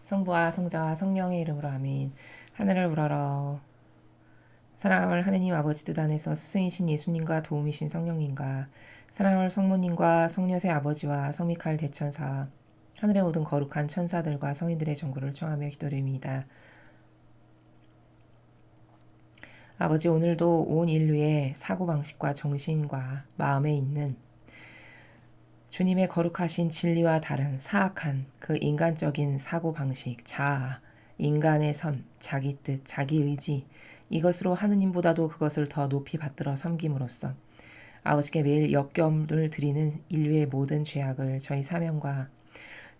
성부와 성자와 성령의 이름으로 아멘. 하늘을 우러러 사랑을 하느님 아버지 뜻 안에서 스승이신 예수님과 도움이신 성령님과 사랑을 성모님과 성녀의 아버지와 성미카엘 대천사 하늘의 모든 거룩한 천사들과 성인들의 정보를 청하며 기도드립니다. 아버지, 오늘도 온 인류의 사고방식과 정신과 마음에 있는 주님의 거룩하신 진리와 다른 사악한 그 인간적인 사고방식, 자아, 인간의 선, 자기 뜻, 자기 의지, 이것으로 하느님보다도 그것을 더 높이 받들어 섬김으로써 아버지께 매일 역경을 드리는 인류의 모든 죄악을 저희 사명과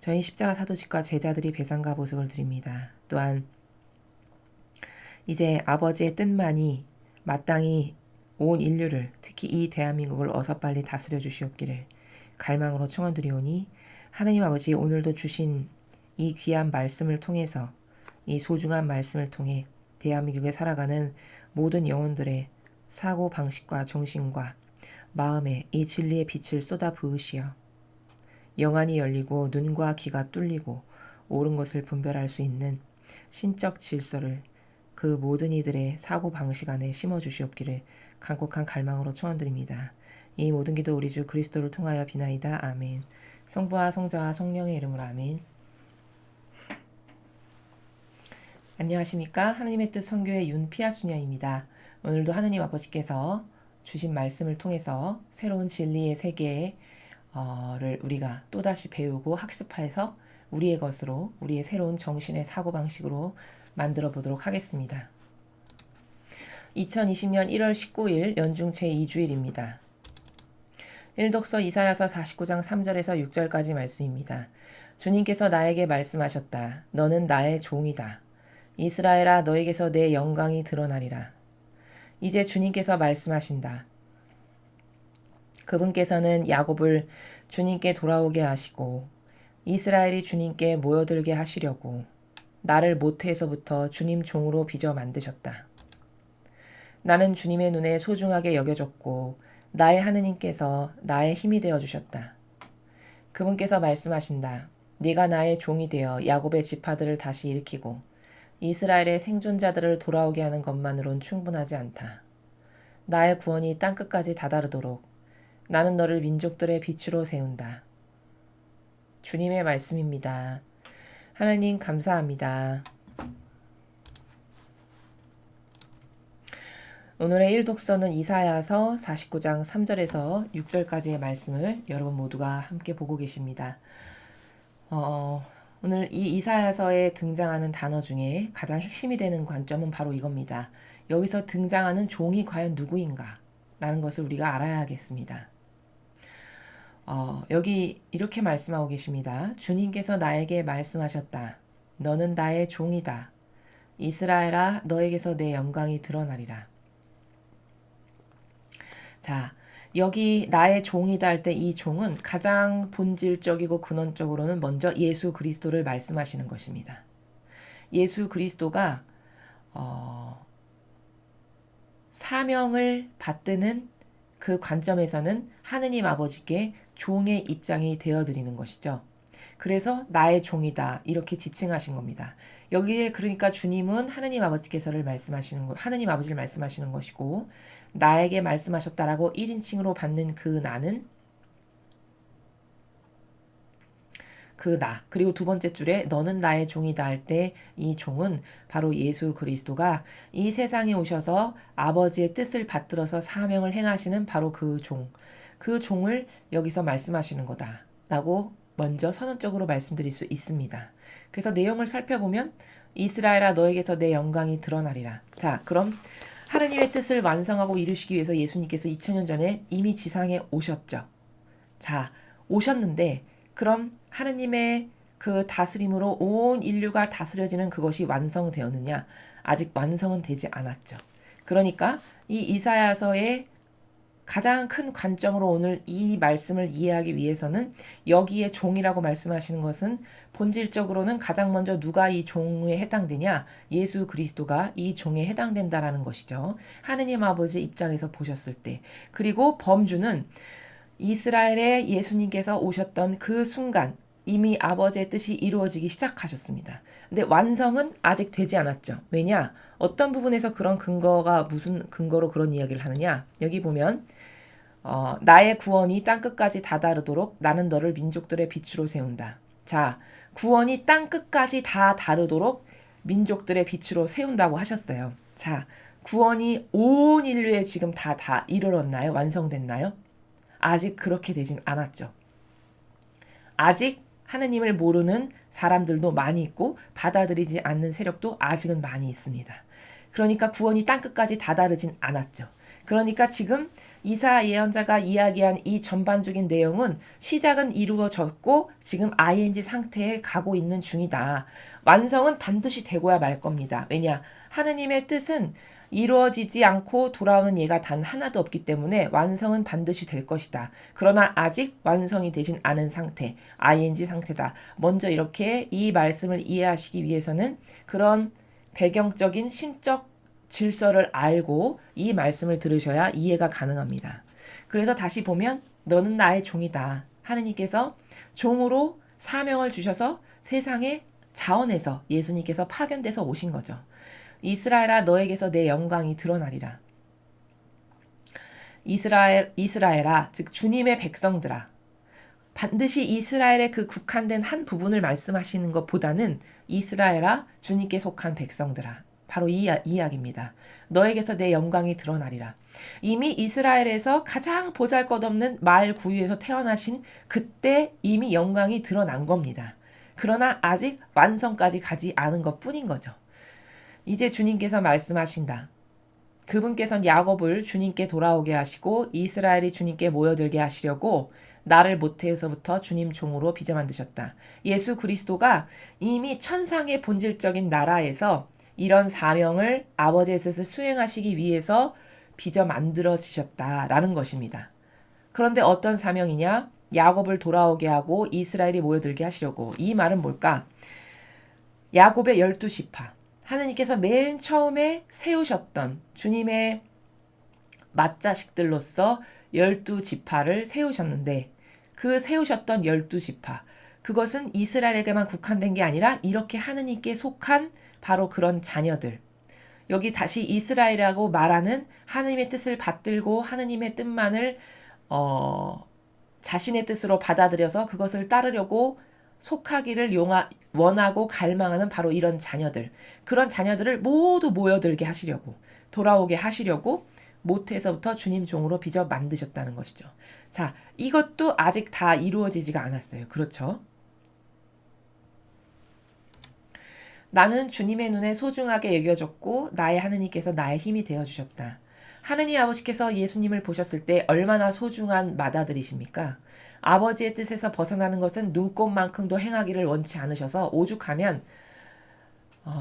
저희 십자가 사도직과 제자들이 배상과 보석을 드립니다. 또한 이제 아버지의 뜻만이 마땅히 온 인류를, 특히 이 대한민국을 어서 빨리 다스려 주시옵기를 갈망으로 청원드리오니, 하나님 아버지, 오늘도 주신 이 귀한 말씀을 통해서, 이 소중한 말씀을 통해 대한민국에 살아가는 모든 영혼들의 사고 방식과 정신과 마음에 이 진리의 빛을 쏟아 부으시어 영안이 열리고 눈과 귀가 뚫리고 옳은 것을 분별할 수 있는 신적 질서를 그 모든 이들의 사고 방식 안에 심어 주시옵기를 간곡한 갈망으로 청원드립니다. 이 모든 기도 우리 주 그리스도를 통하여 비나이다. 아멘. 성부와 성자와 성령의 이름으로 아멘. 안녕하십니까? 하나님의 뜻 선교의 윤피아수녀입니다. 오늘도 하나님 아버지께서 주신 말씀을 통해서 새로운 진리의 세계를 우리가 또다시 배우고 학습해서 우리의 것으로, 우리의 새로운 정신의 사고방식으로 만들어 보도록 하겠습니다. 2020년 1월 19일 연중 제2주일입니다. 1독서 이사야서 49장 3절에서 6절까지 말씀입니다. 주님께서 나에게 말씀하셨다. 너는 나의 종이다. 이스라엘아, 너에게서 내 영광이 드러나리라. 이제 주님께서 말씀하신다. 그분께서는 야곱을 주님께 돌아오게 하시고 이스라엘이 주님께 모여들게 하시려고 나를 모태에서부터 주님 종으로 빚어 만드셨다. 나는 주님의 눈에 소중하게 여겨졌고 나의 하느님께서 나의 힘이 되어 주셨다. 그분께서 말씀하신다. 네가 나의 종이 되어 야곱의 지파들을 다시 일으키고 이스라엘의 생존자들을 돌아오게 하는 것만으론 충분하지 않다. 나의 구원이 땅끝까지 다다르도록 나는 너를 민족들의 빛으로 세운다. 주님의 말씀입니다. 하나님 감사합니다. 오늘의 일독서는 이사야서 49장 3절에서 6절까지의 말씀을 여러분 모두가 함께 보고 계십니다. 오늘 이 이사야서에 등장하는 단어 중에 가장 핵심이 되는 관점은 바로 이겁니다. 여기서 등장하는 종이 과연 누구인가? 라는 것을 우리가 알아야겠습니다. 여기 이렇게 말씀하고 계십니다. 주님께서 나에게 말씀하셨다. 너는 나의 종이다. 이스라엘아, 너에게서 내 영광이 드러나리라. 자, 여기 나의 종이다 할 때 이 종은 가장 본질적이고 근원적으로는 먼저 예수 그리스도를 말씀하시는 것입니다. 예수 그리스도가 사명을 받드는 그 관점에서는 하느님 아버지께 종의 입장이 되어드리는 것이죠. 그래서 나의 종이다 이렇게 지칭하신 겁니다. 여기에 그러니까 주님은 하느님 아버지께서를 말씀하시는 것, 하느님 아버지를 말씀하시는 것이고 나에게 말씀하셨다라고 1인칭으로 받는 그 나는 그 나, 그리고 두 번째 줄에 너는 나의 종이다 할 때 이 종은 바로 예수 그리스도가 이 세상에 오셔서 아버지의 뜻을 받들어서 사명을 행하시는 바로 그 종, 그 종을 여기서 말씀하시는 거다라고 먼저 선언적으로 말씀드릴 수 있습니다. 그래서 내용을 살펴보면 이스라엘아, 너에게서 내 영광이 드러나리라. 자, 그럼 하느님의 뜻을 완성하고 이루시기 위해서 예수님께서 2000년 전에 이미 지상에 오셨죠. 자, 오셨는데 그럼 하느님의 그 다스림으로 온 인류가 다스려지는 그것이 완성되었느냐? 아직 완성은 되지 않았죠. 그러니까 이 이사야서의 가장 큰 관점으로 오늘 이 말씀을 이해하기 위해서는 여기에 종이라고 말씀하시는 것은 본질적으로는 가장 먼저 누가 이 종에 해당되냐? 예수 그리스도가 이 종에 해당된다라는 것이죠. 하느님 아버지 입장에서 보셨을 때. 그리고 범주는 이스라엘에 예수님께서 오셨던 그 순간, 이미 아버지의 뜻이 이루어지기 시작하셨습니다. 근데 완성은 아직 되지 않았죠. 왜냐? 어떤 부분에서 그런 근거가 무슨 근거로 그런 이야기를 하느냐? 여기 보면 나의 구원이 땅끝까지 다다르도록 나는 너를 민족들의 빛으로 세운다. 자, 구원이 땅끝까지 다 다르도록 민족들의 빛으로 세운다고 하셨어요. 자, 구원이 온 인류에 지금 다 이르렀나요? 완성됐나요? 아직 그렇게 되진 않았죠. 아직 하느님을 모르는 사람들도 많이 있고 받아들이지 않는 세력도 아직은 많이 있습니다. 그러니까 구원이 땅끝까지 다다르진 않았죠. 그러니까 지금 이사 예언자가 이야기한 이 전반적인 내용은 시작은 이루어졌고 지금 ing 상태에 가고 있는 중이다. 완성은 반드시 되고야 말 겁니다. 왜냐? 하느님의 뜻은 이루어지지 않고 돌아오는 예가 단 하나도 없기 때문에 완성은 반드시 될 것이다. 그러나 아직 완성이 되진 않은 상태, ing 상태다. 먼저 이렇게 이 말씀을 이해하시기 위해서는 그런 배경적인 신적 질서를 알고 이 말씀을 들으셔야 이해가 가능합니다. 그래서 다시 보면 너는 나의 종이다. 하느님께서 종으로 사명을 주셔서 세상의 자원에서 예수님께서 파견돼서 오신 거죠. 이스라엘아 너에게서 내 영광이 드러나리라. 이스라엘아 즉 주님의 백성들아. 반드시 이스라엘의 그 국한된 한 부분을 말씀하시는 것보다는 이스라엘아 주님께 속한 백성들아. 바로 이 이야기입니다. 너에게서 내 영광이 드러나리라. 이미 이스라엘에서 가장 보잘것없는 말 구유에서 태어나신 그때 이미 영광이 드러난 겁니다. 그러나 아직 완성까지 가지 않은 것뿐인 거죠. 이제 주님께서 말씀하신다. 그분께서는 야곱을 주님께 돌아오게 하시고 이스라엘이 주님께 모여들게 하시려고 나를 모태에서부터 주님 종으로 빚어 만드셨다. 예수 그리스도가 이미 천상의 본질적인 나라에서 이런 사명을 아버지의 뜻을 수행하시기 위해서 빚어 만들어지셨다라는 것입니다. 그런데 어떤 사명이냐? 야곱을 돌아오게 하고 이스라엘이 모여들게 하시려고. 이 말은 뭘까? 야곱의 12지파. 하느님께서 맨 처음에 세우셨던 주님의 맏자식들로서 12지파를 세우셨는데 그 세우셨던 12지파 그것은 이스라엘에게만 국한된 게 아니라 이렇게 하느님께 속한 바로 그런 자녀들. 여기 다시 이스라엘이라고 말하는 하느님의 뜻을 받들고 하느님의 뜻만을 자신의 뜻으로 받아들여서 그것을 따르려고 속하기를 원하고 갈망하는 바로 이런 자녀들. 그런 자녀들을 모두 모여들게 하시려고 돌아오게 하시려고 모태에서부터 주님 종으로 빚어 만드셨다는 것이죠. 자, 이것도 아직 다 이루어지지가 않았어요. 그렇죠? 나는 주님의 눈에 소중하게 여겨졌고 나의 하느님께서 나의 힘이 되어주셨다. 하느님 아버지께서 예수님을 보셨을 때 얼마나 소중한 맏아들이십니까? 아버지의 뜻에서 벗어나는 것은 눈꼽만큼도 행하기를 원치 않으셔서 오죽하면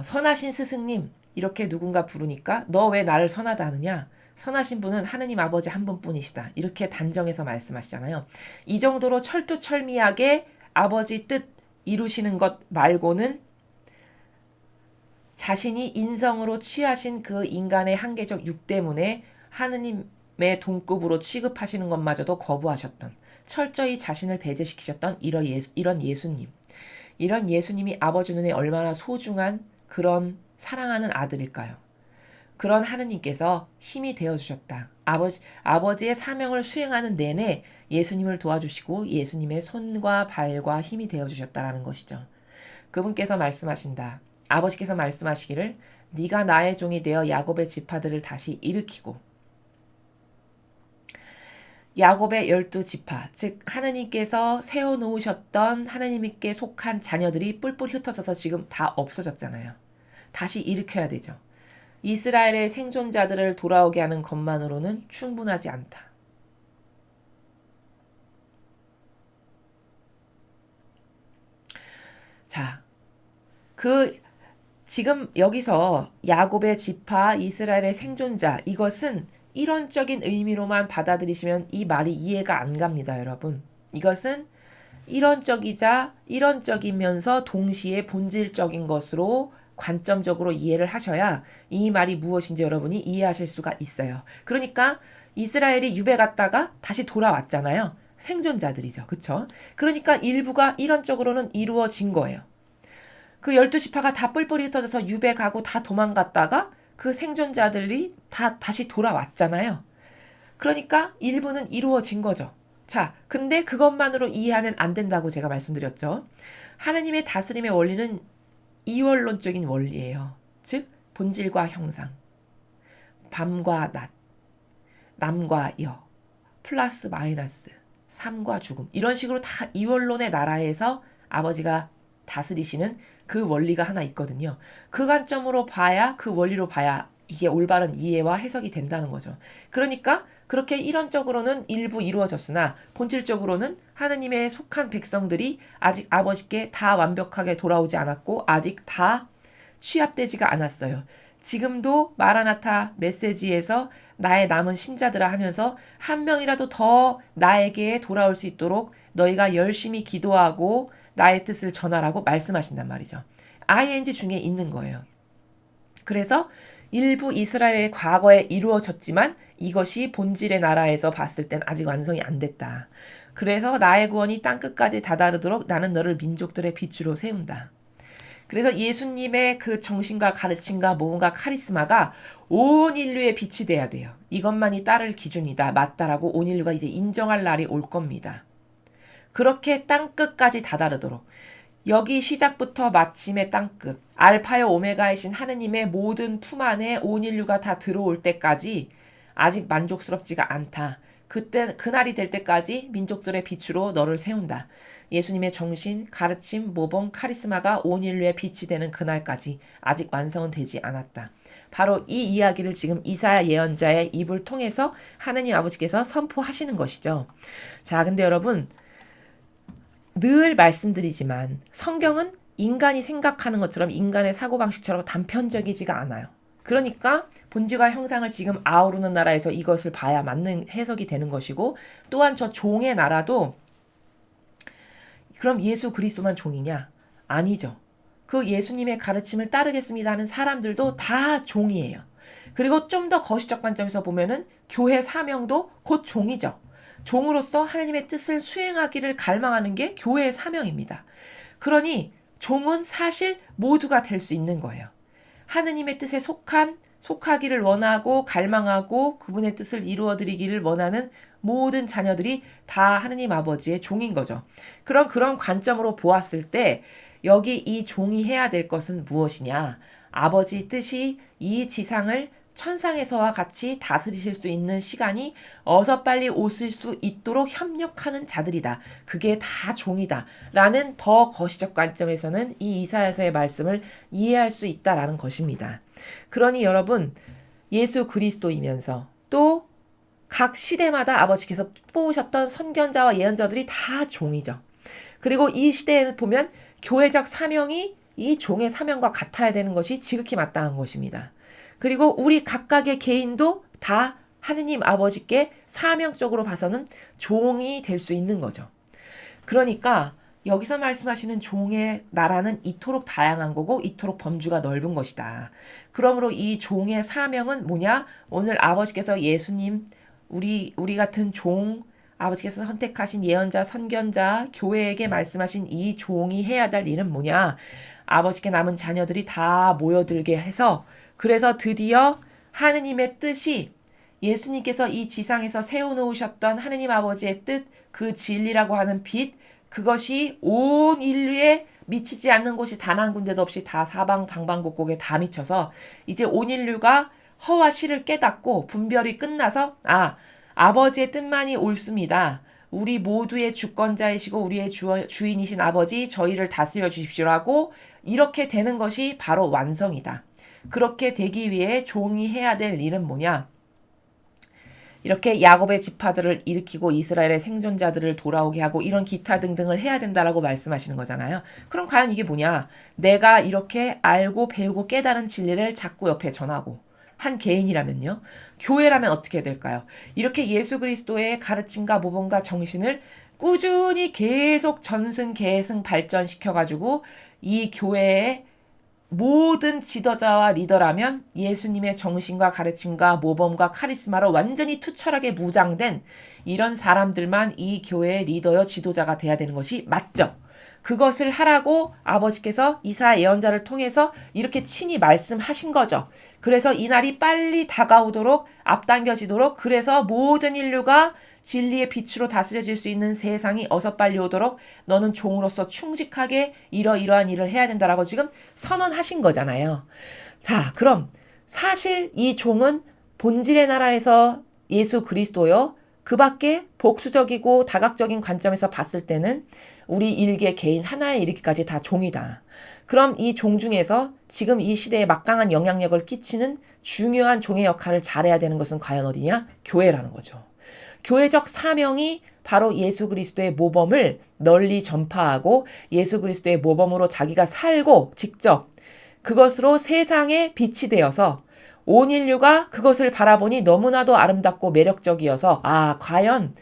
선하신 스승님 이렇게 누군가 부르니까 너 왜 나를 선하다 하느냐? 선하신 분은 하느님 아버지 한 분뿐이시다. 이렇게 단정해서 말씀하시잖아요. 이 정도로 철두철미하게 아버지 뜻 이루시는 것 말고는 자신이 인성으로 취하신 그 인간의 한계적 육 때문에 하느님의 동급으로 취급하시는 것마저도 거부하셨던 철저히 자신을 배제시키셨던 이런 예수님. 이런 예수님이 아버지 눈에 얼마나 소중한 그런 사랑하는 아들일까요? 그런 하느님께서 힘이 되어주셨다. 아버지의 사명을 수행하는 내내 예수님을 도와주시고 예수님의 손과 발과 힘이 되어주셨다라는 것이죠. 그분께서 말씀하신다. 아버지께서 말씀하시기를 네가 나의 종이 되어 야곱의 지파들을 다시 일으키고 야곱의 12지파 즉 하느님께서 세워놓으셨던 하느님께 속한 자녀들이 뿔뿔 흩어져서 지금 다 없어졌잖아요. 다시 일으켜야 되죠. 이스라엘의 생존자들을 돌아오게 하는 것만으로는 충분하지 않다. 자, 지금 여기서 야곱의 지파, 이스라엘의 생존자 이것은 이론적인 의미로만 받아들이시면 이 말이 이해가 안 갑니다, 여러분. 이것은 이론적이면서 동시에 본질적인 것으로 관점적으로 이해를 하셔야 이 말이 무엇인지 여러분이 이해하실 수가 있어요. 그러니까 이스라엘이 유배 갔다가 다시 돌아왔잖아요. 생존자들이죠. 그쵸? 그러니까 일부가 이론적으로는 이루어진 거예요. 그 12지파가 다 뿔뿔이 흩어져서 유배 가고 다 도망갔다가 그 생존자들이 다 다시 돌아왔잖아요. 그러니까 일부는 이루어진 거죠. 자, 근데 그것만으로 이해하면 안 된다고 제가 말씀드렸죠. 하느님의 다스림의 원리는 이원론적인 원리예요. 즉, 본질과 형상, 밤과 낮, 남과 여, 플러스 마이너스, 삶과 죽음. 이런 식으로 다 이원론의 나라에서 아버지가 다스리시는 그 원리가 하나 있거든요. 그 관점으로 봐야, 그 원리로 봐야 이게 올바른 이해와 해석이 된다는 거죠. 그러니까 그렇게 이론적으로는 일부 이루어졌으나 본질적으로는 하느님의 속한 백성들이 아직 아버지께 다 완벽하게 돌아오지 않았고 아직 다 취합되지가 않았어요. 지금도 마라나타 메시지에서 나의 남은 신자들아 하면서 한 명이라도 더 나에게 돌아올 수 있도록 너희가 열심히 기도하고 나의 뜻을 전하라고 말씀하신단 말이죠. ing 중에 있는 거예요. 그래서 일부 이스라엘의 과거에 이루어졌지만 이것이 본질의 나라에서 봤을 땐 아직 완성이 안 됐다. 그래서 나의 구원이 땅끝까지 다다르도록 나는 너를 민족들의 빛으로 세운다. 그래서 예수님의 그 정신과 가르침과 모험과 카리스마가 온 인류의 빛이 돼야 돼요. 이것만이 따를 기준이다. 맞다라고 온 인류가 이제 인정할 날이 올 겁니다. 그렇게 땅끝까지 다다르도록. 여기 시작부터 마침의 땅끝, 알파요 오메가이신 하느님의 모든 품 안에 온 인류가 다 들어올 때까지 아직 만족스럽지가 않다. 그날이 될 때까지 민족들의 빛으로 너를 세운다. 예수님의 정신, 가르침, 모범, 카리스마가 온 인류의 빛이 되는 그날까지 아직 완성은 되지 않았다. 바로 이 이야기를 지금 이사야 예언자의 입을 통해서 하느님 아버지께서 선포하시는 것이죠. 자, 근데 여러분 늘 말씀드리지만 성경은 인간이 생각하는 것처럼 인간의 사고방식처럼 단편적이지가 않아요. 그러니까 본질과 형상을 지금 아우르는 나라에서 이것을 봐야 맞는 해석이 되는 것이고 또한 저 종의 나라도 그럼 예수 그리스도만 종이냐? 아니죠. 그 예수님의 가르침을 따르겠습니다 하는 사람들도 다 종이에요. 그리고 좀 더 거시적 관점에서 보면은 교회 사명도 곧 종이죠. 종으로서 하나님의 뜻을 수행하기를 갈망하는 게 교회의 사명입니다. 그러니 종은 사실 모두가 될 수 있는 거예요. 하느님의 뜻에 속하기를 원하고 갈망하고 그분의 뜻을 이루어드리기를 원하는 모든 자녀들이 다 하느님 아버지의 종인 거죠. 그런 관점으로 보았을 때 여기 이 종이 해야 될 것은 무엇이냐? 아버지 뜻이 이 지상을 천상에서와 같이 다스리실 수 있는 시간이 어서 빨리 오실 수 있도록 협력하는 자들이다. 그게 다 종이다. 라는 더 거시적 관점에서는 이 이사야서의 말씀을 이해할 수 있다라는 것입니다. 그러니 여러분 예수 그리스도이면서 또 각 시대마다 아버지께서 뽑으셨던 선견자와 예언자들이 다 종이죠. 그리고 이 시대에 보면 교회적 사명이 이 종의 사명과 같아야 되는 것이 지극히 마땅한 것입니다. 그리고 우리 각각의 개인도 다 하느님 아버지께 사명적으로 봐서는 종이 될 수 있는 거죠. 그러니까 여기서 말씀하시는 종의 나라는 이토록 다양한 거고 이토록 범주가 넓은 것이다. 그러므로 이 종의 사명은 뭐냐? 오늘 아버지께서 예수님, 우리 같은 종, 아버지께서 선택하신 예언자, 선견자, 교회에게 말씀하신 이 종이 해야 될 일은 뭐냐? 아버지께 남은 자녀들이 다 모여들게 해서 그래서 드디어 하느님의 뜻이 예수님께서 이 지상에서 세워놓으셨던 하느님 아버지의 뜻, 그 진리라고 하는 빛, 그것이 온 인류에 미치지 않는 곳이 단 한 군데도 없이 다 사방 방방곡곡에 다 미쳐서 이제 온 인류가 허와 실을 깨닫고 분별이 끝나서 아버지의 뜻만이 옳습니다. 우리 모두의 주권자이시고 우리의 주인이신 아버지 저희를 다스려 주십시오라고 이렇게 되는 것이 바로 완성이다. 그렇게 되기 위해 종이 해야 될 일은 뭐냐? 이렇게 야곱의 지파들을 일으키고 이스라엘의 생존자들을 돌아오게 하고 이런 기타 등등을 해야 된다라고 말씀하시는 거잖아요. 그럼 과연 이게 뭐냐? 내가 이렇게 알고 배우고 깨달은 진리를 자꾸 옆에 전하고 한 개인이라면요. 교회라면 어떻게 될까요? 이렇게 예수 그리스도의 가르침과 모범과 정신을 꾸준히 계속 전승 계승 발전시켜가지고 이 교회의 모든 지도자와 리더라면 예수님의 정신과 가르침과 모범과 카리스마로 완전히 투철하게 무장된 이런 사람들만 이 교회의 리더여 지도자가 돼야 되는 것이 맞죠. 그것을 하라고 아버지께서 이사야 예언자를 통해서 이렇게 친히 말씀하신 거죠. 그래서 이 날이 빨리 다가오도록 앞당겨지도록, 그래서 모든 인류가 진리의 빛으로 다스려질 수 있는 세상이 어서 빨리 오도록 너는 종으로서 충직하게 이러이러한 일을 해야 된다라고 지금 선언하신 거잖아요. 자, 그럼 사실 이 종은 본질의 나라에서 예수 그리스도요. 그 밖에 복수적이고 다각적인 관점에서 봤을 때는 우리 일개 개인 하나에 이르기까지 다 종이다. 그럼 이 종 중에서 지금 이 시대에 막강한 영향력을 끼치는 중요한 종의 역할을 잘해야 되는 것은 과연 어디냐? 교회라는 거죠. 교회적 사명이 바로 예수 그리스도의 모범을 널리 전파하고 예수 그리스도의 모범으로 자기가 살고 직접 그것으로 세상에 빛이 되어서 온 인류가 그것을 바라보니 너무나도 아름답고 매력적이어서 과연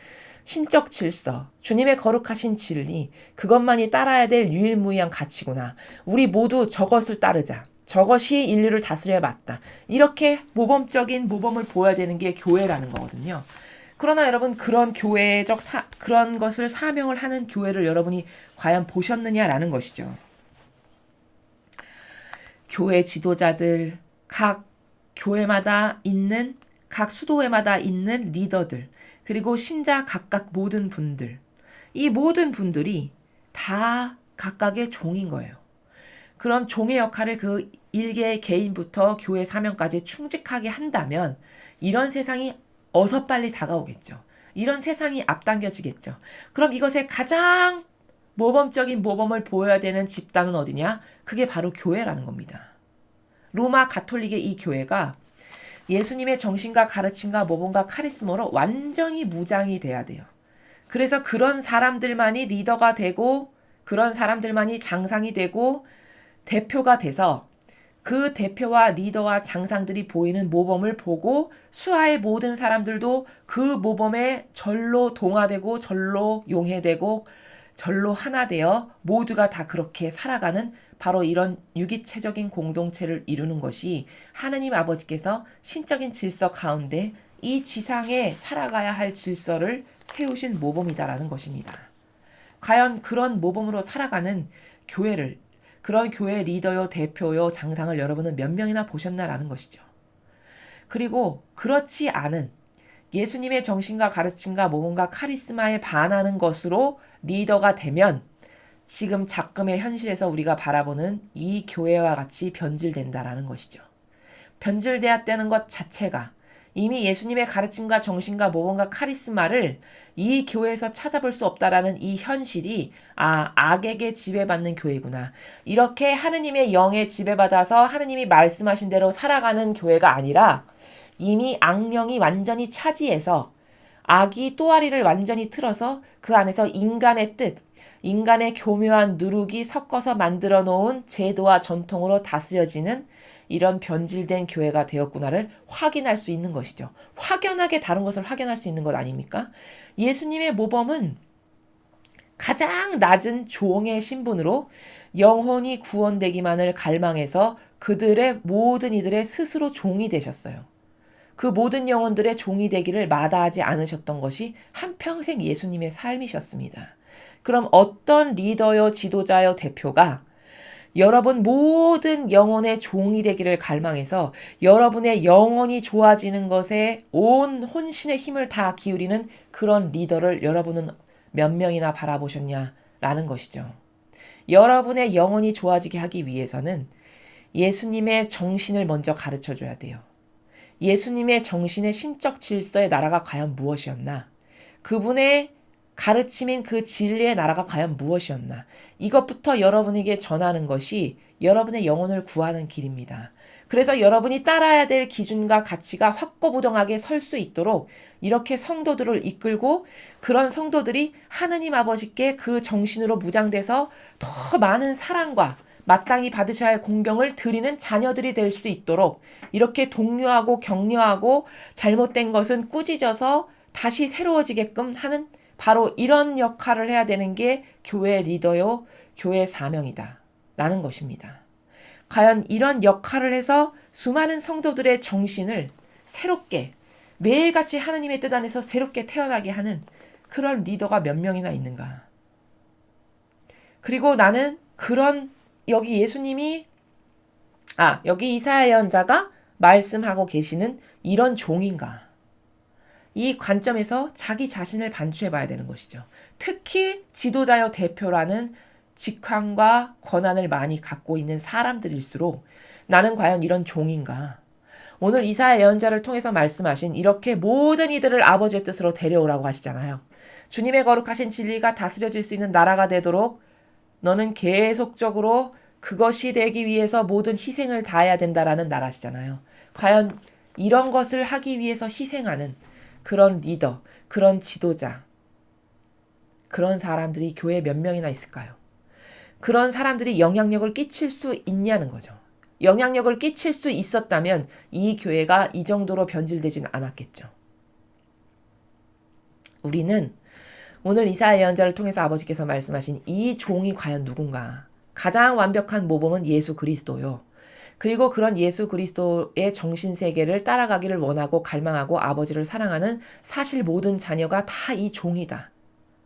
신적 질서, 주님의 거룩하신 진리, 그것만이 따라야 될 유일무이한 가치구나. 우리 모두 저것을 따르자. 저것이 인류를 다스려야 맞다. 이렇게 모범적인 모범을 보여야 되는 게 교회라는 거거든요. 그러나 여러분, 그런 교회적 그런 것을 사명을 하는 교회를 여러분이 과연 보셨느냐라는 것이죠. 교회 지도자들, 각 교회마다 있는, 각 수도회마다 있는 리더들, 그리고 신자 각각 모든 분들, 이 모든 분들이 다 각각의 종인 거예요. 그럼 종의 역할을 그 일개의 개인부터 교회 사명까지 충직하게 한다면 이런 세상이 어서 빨리 다가오겠죠. 이런 세상이 앞당겨지겠죠. 그럼 이것의 가장 모범적인 모범을 보여야 되는 집단은 어디냐? 그게 바로 교회라는 겁니다. 로마 가톨릭의 이 교회가 예수님의 정신과 가르침과 모범과 카리스마로 완전히 무장이 돼야 돼요. 그래서 그런 사람들만이 리더가 되고 그런 사람들만이 장상이 되고 대표가 돼서 그 대표와 리더와 장상들이 보이는 모범을 보고 수하의 모든 사람들도 그 모범에 절로 동화되고 절로 용해되고 절로 하나 되어 모두가 다 그렇게 살아가는 바로 이런 유기체적인 공동체를 이루는 것이 하느님 아버지께서 신적인 질서 가운데 이 지상에 살아가야 할 질서를 세우신 모범이다라는 것입니다. 과연 그런 모범으로 살아가는 교회를, 그런 교회 리더요, 대표요, 장상을 여러분은 몇 명이나 보셨나라는 것이죠. 그리고 그렇지 않은 예수님의 정신과 가르침과 모범과 카리스마에 반하는 것으로 리더가 되면 지금 작금의 현실에서 우리가 바라보는 이 교회와 같이 변질된다라는 것이죠. 변질되었다는 것 자체가 이미 예수님의 가르침과 정신과 모범과 카리스마를 이 교회에서 찾아볼 수 없다라는 이 현실이 악에게 지배받는 교회구나. 이렇게 하느님의 영에 지배받아서 하느님이 말씀하신 대로 살아가는 교회가 아니라 이미 악령이 완전히 차지해서 악이 또아리를 완전히 틀어서 그 안에서 인간의 뜻, 인간의 교묘한 누룩이 섞어서 만들어 놓은 제도와 전통으로 다스려지는 이런 변질된 교회가 되었구나를 확인할 수 있는 것이죠. 확연하게 다른 것을 확인할 수 있는 것 아닙니까? 예수님의 모범은 가장 낮은 종의 신분으로 영혼이 구원되기만을 갈망해서 그들의 모든 이들의 스스로 종이 되셨어요. 그 모든 영혼들의 종이 되기를 마다하지 않으셨던 것이 한평생 예수님의 삶이셨습니다. 그럼 어떤 리더요, 지도자요, 대표가 여러분 모든 영혼의 종이 되기를 갈망해서 여러분의 영혼이 좋아지는 것에 온 혼신의 힘을 다 기울이는 그런 리더를 여러분은 몇 명이나 바라보셨냐라는 것이죠. 여러분의 영혼이 좋아지게 하기 위해서는 예수님의 정신을 먼저 가르쳐줘야 돼요. 예수님의 정신의 신적 질서의 나라가 과연 무엇이었나? 그분의 가르침인 그 진리의 나라가 과연 무엇이었나? 이것부터 여러분에게 전하는 것이 여러분의 영혼을 구하는 길입니다. 그래서 여러분이 따라야 될 기준과 가치가 확고부동하게 설 수 있도록 이렇게 성도들을 이끌고 그런 성도들이 하느님 아버지께 그 정신으로 무장돼서 더 많은 사랑과 마땅히 받으셔야 할 공경을 드리는 자녀들이 될 수 있도록 이렇게 독려하고 격려하고 잘못된 것은 꾸짖어서 다시 새로워지게끔 하는 바로 이런 역할을 해야 되는 게 교회 리더요, 교회 사명이다 라는 것입니다. 과연 이런 역할을 해서 수많은 성도들의 정신을 새롭게 매일같이 하느님의 뜻 안에서 새롭게 태어나게 하는 그런 리더가 몇 명이나 있는가. 그리고 나는 그런 여기 예수님이 여기 이사야 예언자가 말씀하고 계시는 이런 종인가. 이 관점에서 자기 자신을 반추해 봐야 되는 것이죠. 특히 지도자여 대표라는 직함과 권한을 많이 갖고 있는 사람들일수록 나는 과연 이런 종인가. 오늘 이사야 예언자를 통해서 말씀하신 이렇게 모든 이들을 아버지의 뜻으로 데려오라고 하시잖아요. 주님의 거룩하신 진리가 다스려질 수 있는 나라가 되도록 너는 계속적으로 그것이 되기 위해서 모든 희생을 다해야 된다라는 나라시잖아요. 과연 이런 것을 하기 위해서 희생하는 그런 리더, 그런 지도자, 그런 사람들이 교회에 몇 명이나 있을까요? 그런 사람들이 영향력을 끼칠 수 있냐는 거죠. 영향력을 끼칠 수 있었다면 이 교회가 이 정도로 변질되진 않았겠죠. 우리는 오늘 이사야 예언자를 통해서 아버지께서 말씀하신 이 종이 과연 누군가? 가장 완벽한 모범은 예수 그리스도요. 그리고 그런 예수 그리스도의 정신세계를 따라가기를 원하고 갈망하고 아버지를 사랑하는 사실 모든 자녀가 다 이 종이다.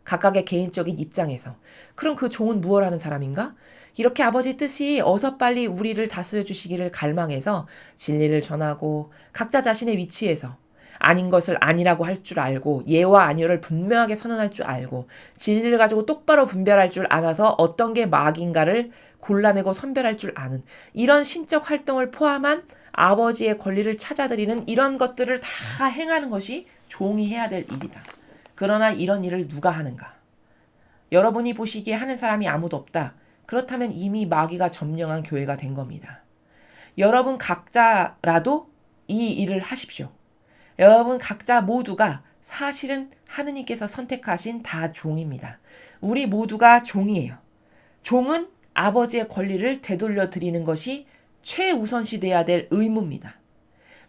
각각의 개인적인 입장에서. 그럼 그 종은 무엇 하는 사람인가? 이렇게 아버지 뜻이 어서 빨리 우리를 다스려 주시기를 갈망해서 진리를 전하고 각자 자신의 위치에서 아닌 것을 아니라고 할 줄 알고 예와 아니오를 분명하게 선언할 줄 알고 진리를 가지고 똑바로 분별할 줄 알아서 어떤 게 막인가를 골라내고 선별할 줄 아는 이런 신적 활동을 포함한 아버지의 권리를 찾아드리는 이런 것들을 다 행하는 것이 종이 해야 될 일이다. 그러나 이런 일을 누가 하는가? 여러분이 보시기에 하는 사람이 아무도 없다. 그렇다면 이미 마귀가 점령한 교회가 된 겁니다. 여러분 각자라도 이 일을 하십시오. 여러분 각자 모두가 사실은 하느님께서 선택하신 다 종입니다. 우리 모두가 종이에요. 종은 아버지의 권리를 되돌려 드리는 것이 최우선시 돼야 될 의무입니다.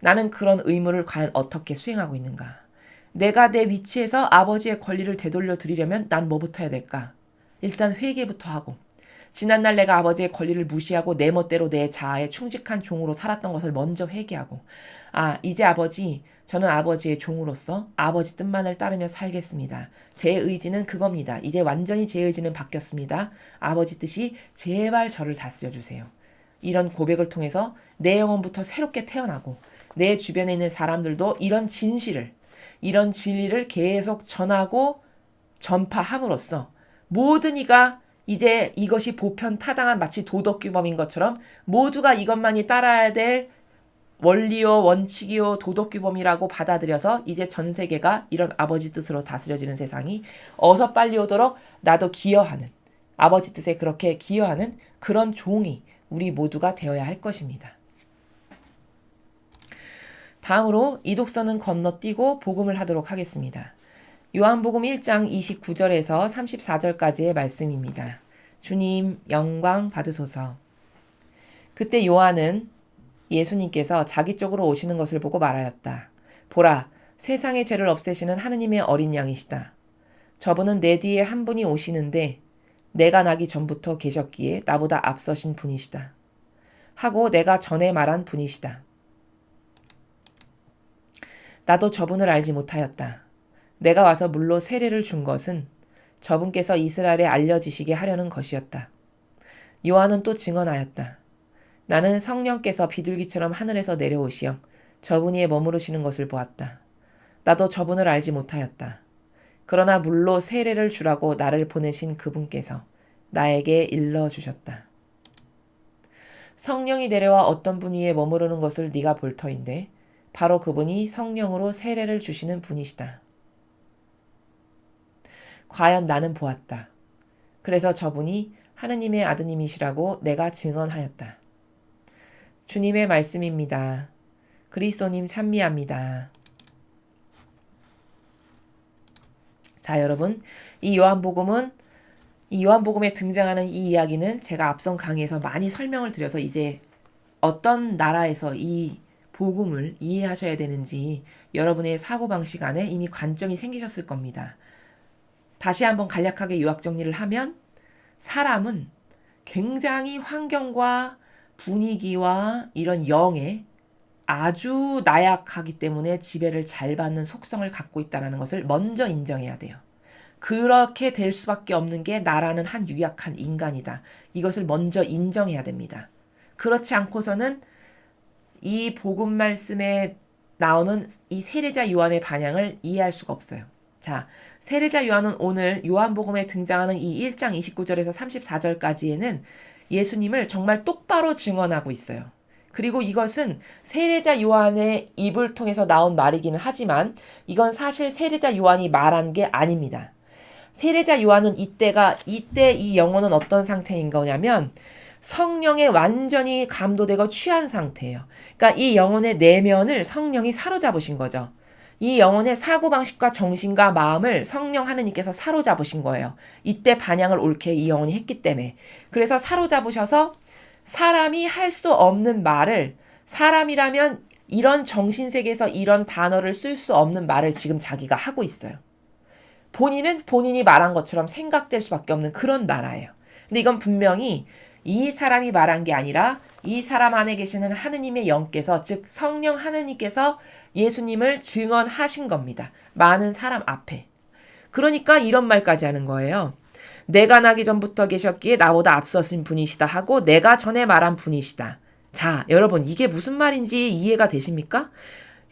나는 그런 의무를 과연 어떻게 수행하고 있는가? 내가 내 위치에서 아버지의 권리를 되돌려 드리려면 난 뭐부터 해야 될까? 일단 회개부터 하고 지난날 내가 아버지의 권리를 무시하고 내 멋대로 내 자아에 충직한 종으로 살았던 것을 먼저 회개하고 이제 아버지 저는 아버지의 종으로서 아버지 뜻만을 따르며 살겠습니다. 제 의지는 그겁니다. 이제 완전히 제 의지는 바뀌었습니다. 아버지 뜻이 제발 저를 다스려 주세요. 이런 고백을 통해서 내 영혼부터 새롭게 태어나고 내 주변에 있는 사람들도 이런 진실을 이런 진리를 계속 전하고 전파함으로써 모든 이가 이제 이것이 보편타당한 마치 도덕규범인 것처럼 모두가 이것만이 따라야 될 원리요 원칙이요 도덕규범이라고 받아들여서 이제 전 세계가 이런 아버지 뜻으로 다스려지는 세상이 어서 빨리 오도록 나도 기여하는 아버지 뜻에 그렇게 기여하는 그런 종이 우리 모두가 되어야 할 것입니다. 다음으로 이독서는 건너뛰고 복음을 하도록 하겠습니다. 요한복음 1장 29절에서 34절까지의 말씀입니다. 주님 영광 받으소서. 그때 요한은 예수님께서 자기 쪽으로 오시는 것을 보고 말하였다. 보라, 세상의 죄를 없애시는 하느님의 어린 양이시다. 저분은 내 뒤에 한 분이 오시는데 내가 나기 전부터 계셨기에 나보다 앞서신 분이시다. 하고 내가 전에 말한 분이시다. 나도 저분을 알지 못하였다. 내가 와서 물로 세례를 준 것은 저분께서 이스라엘에 알려지시게 하려는 것이었다. 요한은 또 증언하였다. 나는 성령께서 비둘기처럼 하늘에서 내려오시어 저분이 머무르시는 것을 보았다. 나도 저분을 알지 못하였다. 그러나 물로 세례를 주라고 나를 보내신 그분께서 나에게 일러주셨다. 성령이 내려와 어떤 분 위에 머무르는 것을 네가 볼 터인데 바로 그분이 성령으로 세례를 주시는 분이시다. 과연 나는 보았다. 그래서 저분이 하느님의 아드님이시라고 내가 증언하였다. 주님의 말씀입니다. 그리스도님 찬미합니다. 자, 여러분, 이 요한복음에 등장하는 이 이야기는 제가 앞선 강의에서 많이 설명을 드려서 이제 어떤 나라에서 이 복음을 이해하셔야 되는지 여러분의 사고방식 안에 이미 관점이 생기셨을 겁니다. 다시 한번 간략하게 요약 정리를 하면 사람은 굉장히 환경과 분위기와 이런 영에 아주 나약하기 때문에 지배를 잘 받는 속성을 갖고 있다는 것을 먼저 인정해야 돼요. 그렇게 될 수밖에 없는 게 나라는 한 유약한 인간이다. 이것을 먼저 인정해야 됩니다. 그렇지 않고서는 이 복음 말씀에 나오는 이 세례자 요한의 반향을 이해할 수가 없어요. 자, 세례자 요한은 오늘 요한복음에 등장하는 이 1장 29절에서 34절까지에는 예수님을 정말 똑바로 증언하고 있어요. 그리고 이것은 세례자 요한의 입을 통해서 나온 말이기는 하지만 이건 사실 세례자 요한이 말한 게 아닙니다. 세례자 요한은 이때 이 영혼은 어떤 상태인 거냐면 성령에 완전히 감도되고 취한 상태예요. 그러니까 이 영혼의 내면을 성령이 사로잡으신 거죠. 이 영혼의 사고방식과 정신과 마음을 성령 하느님께서 사로잡으신 거예요. 이때 반향을 옳게 이 영혼이 했기 때문에. 그래서 사로잡으셔서 사람이 할 수 없는 말을, 사람이라면 이런 정신세계에서 이런 단어를 쓸 수 없는 말을 지금 자기가 하고 있어요. 본인은 본인이 말한 것처럼 생각될 수밖에 없는 그런 나라예요. 근데 이건 분명히 이 사람이 말한 게 아니라 이 사람 안에 계시는 하느님의 영께서, 즉 성령 하느님께서 예수님을 증언하신 겁니다. 많은 사람 앞에. 그러니까 이런 말까지 하는 거예요. 내가 나기 전부터 계셨기에 나보다 앞서신 분이시다 하고 내가 전에 말한 분이시다. 자, 여러분 이게 무슨 말인지 이해가 되십니까?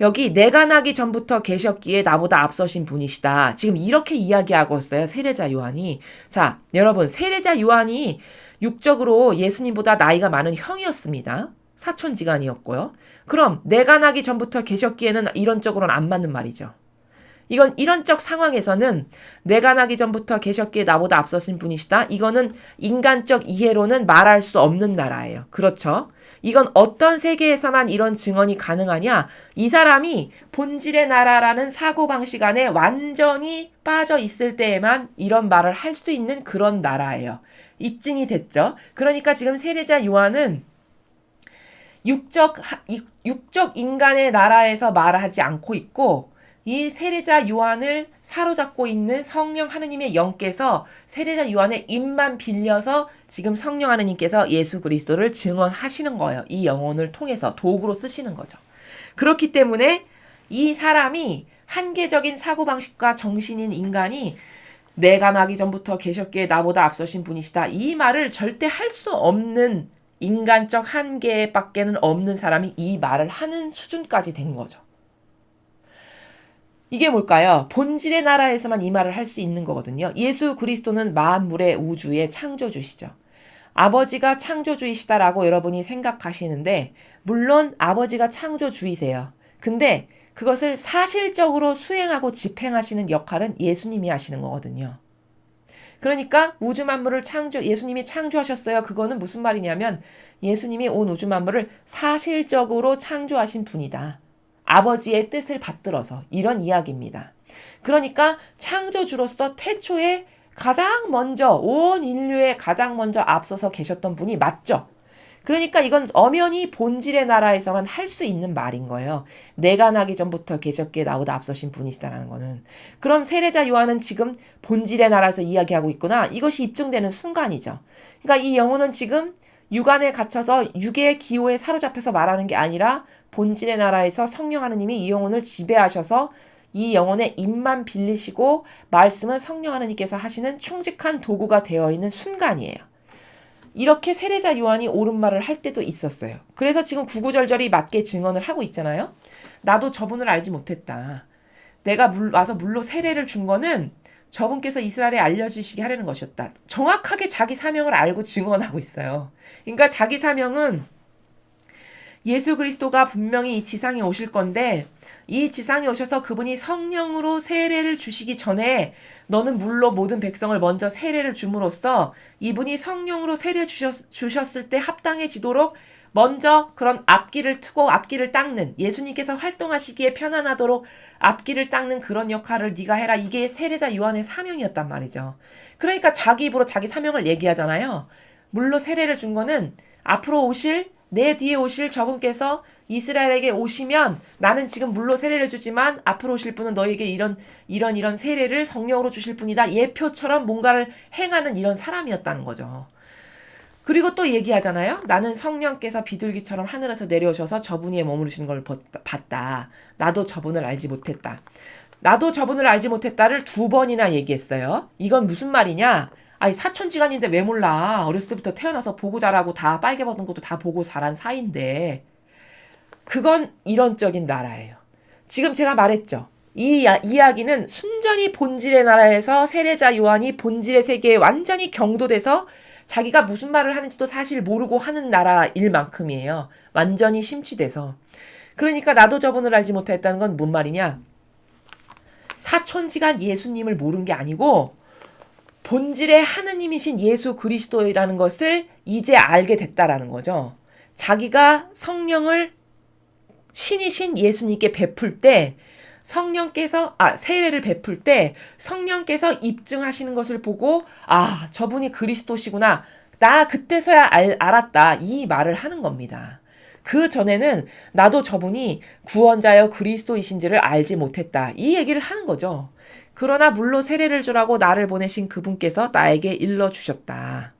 여기 내가 나기 전부터 계셨기에 나보다 앞서신 분이시다. 지금 이렇게 이야기하고 있어요. 세례자 요한이. 자, 여러분 세례자 요한이 육적으로 예수님보다 나이가 많은 형이었습니다. 사촌지간이었고요. 그럼 내가 나기 전부터 계셨기에는 이론적으로는 안 맞는 말이죠. 이건 이런적 상황에서는 내가 나기 전부터 계셨기에 나보다 앞서신 분이시다. 이거는 인간적 이해로는 말할 수 없는 나라예요. 그렇죠? 이건 어떤 세계에서만 이런 증언이 가능하냐? 이 사람이 본질의 나라라는 사고방식 안에 완전히 빠져 있을 때에만 이런 말을 할 수 있는 그런 나라예요. 입증이 됐죠? 그러니까 지금 세례자 요한은 육적 인간의 나라에서 말하지 않고 있고 이 세례자 요한을 사로잡고 있는 성령 하느님의 영께서 세례자 요한의 입만 빌려서 지금 성령 하느님께서 예수 그리스도를 증언하시는 거예요. 이 영혼을 통해서 도구로 쓰시는 거죠. 그렇기 때문에 이 사람이 한계적인 사고방식과 정신인 인간이 내가 나기 전부터 계셨기에 나보다 앞서신 분이시다. 이 말을 절대 할 수 없는 인간적 한계밖에는 없는 사람이 이 말을 하는 수준까지 된 거죠. 이게 뭘까요? 본질의 나라에서만 이 말을 할 수 있는 거거든요. 예수 그리스도는 만물의 우주의 창조주시죠. 아버지가 창조주이시다라고 여러분이 생각하시는데 물론 아버지가 창조주이세요. 근데 그것을 사실적으로 수행하고 집행하시는 역할은 예수님이 하시는 거거든요. 그러니까 우주 만물을 예수님이 창조하셨어요. 그거는 무슨 말이냐면 예수님이 온 우주 만물을 사실적으로 창조하신 분이다. 아버지의 뜻을 받들어서 이런 이야기입니다. 그러니까 창조주로서 태초에 가장 먼저 온 인류에 가장 먼저 앞서서 계셨던 분이 맞죠. 그러니까 이건 엄연히 본질의 나라에서만 할 수 있는 말인 거예요. 내가 나기 전부터 계셨기에 나보다 앞서신 분이시다라는 거는. 그럼 세례자 요한은 지금 본질의 나라에서 이야기하고 있구나. 이것이 입증되는 순간이죠. 그러니까 이 영혼은 지금 육안에 갇혀서 육의 기호에 사로잡혀서 말하는 게 아니라 본질의 나라에서 성령 하느님이 이 영혼을 지배하셔서 이 영혼의 입만 빌리시고 말씀은 성령 하느님께서 하시는 충직한 도구가 되어 있는 순간이에요. 이렇게 세례자 요한이 옳은 말을 할 때도 있었어요. 그래서 지금 구구절절히 맞게 증언을 하고 있잖아요. 나도 저분을 알지 못했다. 내가 와서 물로 세례를 준 거는 저분께서 이스라엘에 알려주시게 하려는 것이었다. 정확하게 자기 사명을 알고 증언하고 있어요. 그러니까 자기 사명은 예수 그리스도가 분명히 이 지상에 오실 건데 이 지상에 오셔서 그분이 성령으로 세례를 주시기 전에 너는 물로 모든 백성을 먼저 세례를 줌으로써 이분이 성령으로 세례 주셨을 때 합당해지도록 먼저 그런 앞길을 트고 앞길을 닦는 예수님께서 활동하시기에 편안하도록 앞길을 닦는 그런 역할을 네가 해라. 이게 세례자 요한의 사명이었단 말이죠. 그러니까 자기 입으로 자기 사명을 얘기하잖아요. 물로 세례를 준 거는 앞으로 오실 내 뒤에 오실 저분께서 이스라엘에게 오시면 나는 지금 물로 세례를 주지만 앞으로 오실 분은 너에게 이런 세례를 성령으로 주실 분이다. 예표처럼 뭔가를 행하는 이런 사람이었다는 거죠. 그리고 또 얘기하잖아요. 나는 성령께서 비둘기처럼 하늘에서 내려오셔서 저분이 머무르시는 걸 봤다. 나도 저분을 알지 못했다. 나도 저분을 알지 못했다를 2번이나 얘기했어요. 이건 무슨 말이냐? 아니 사촌지간인데 왜 몰라? 어렸을 때부터 태어나서 보고 자라고 다 빨개 벗은 것도 다 보고 자란 사이인데 그건 이론적인 나라예요. 지금 제가 말했죠. 이 이야기는 순전히 본질의 나라에서 세례자 요한이 본질의 세계에 완전히 경도돼서 자기가 무슨 말을 하는지도 사실 모르고 하는 나라일 만큼이에요. 완전히 심취돼서. 그러니까 나도 저분을 알지 못했다는 건 뭔 말이냐? 사촌지간 예수님을 모른 게 아니고 본질의 하느님이신 예수 그리스도라는 것을 이제 알게 됐다라는 거죠. 자기가 성령을 신이신 예수님께 베풀 때 세례를 베풀 때 성령께서 입증하시는 것을 보고 저분이 그리스도시구나. 나 그때서야 알았다. 이 말을 하는 겁니다. 그 전에는 나도 저분이 구원자여 그리스도이신지를 알지 못했다. 이 얘기를 하는 거죠. 그러나 물로 세례를 주라고 나를 보내신 그분께서 나에게 일러주셨다.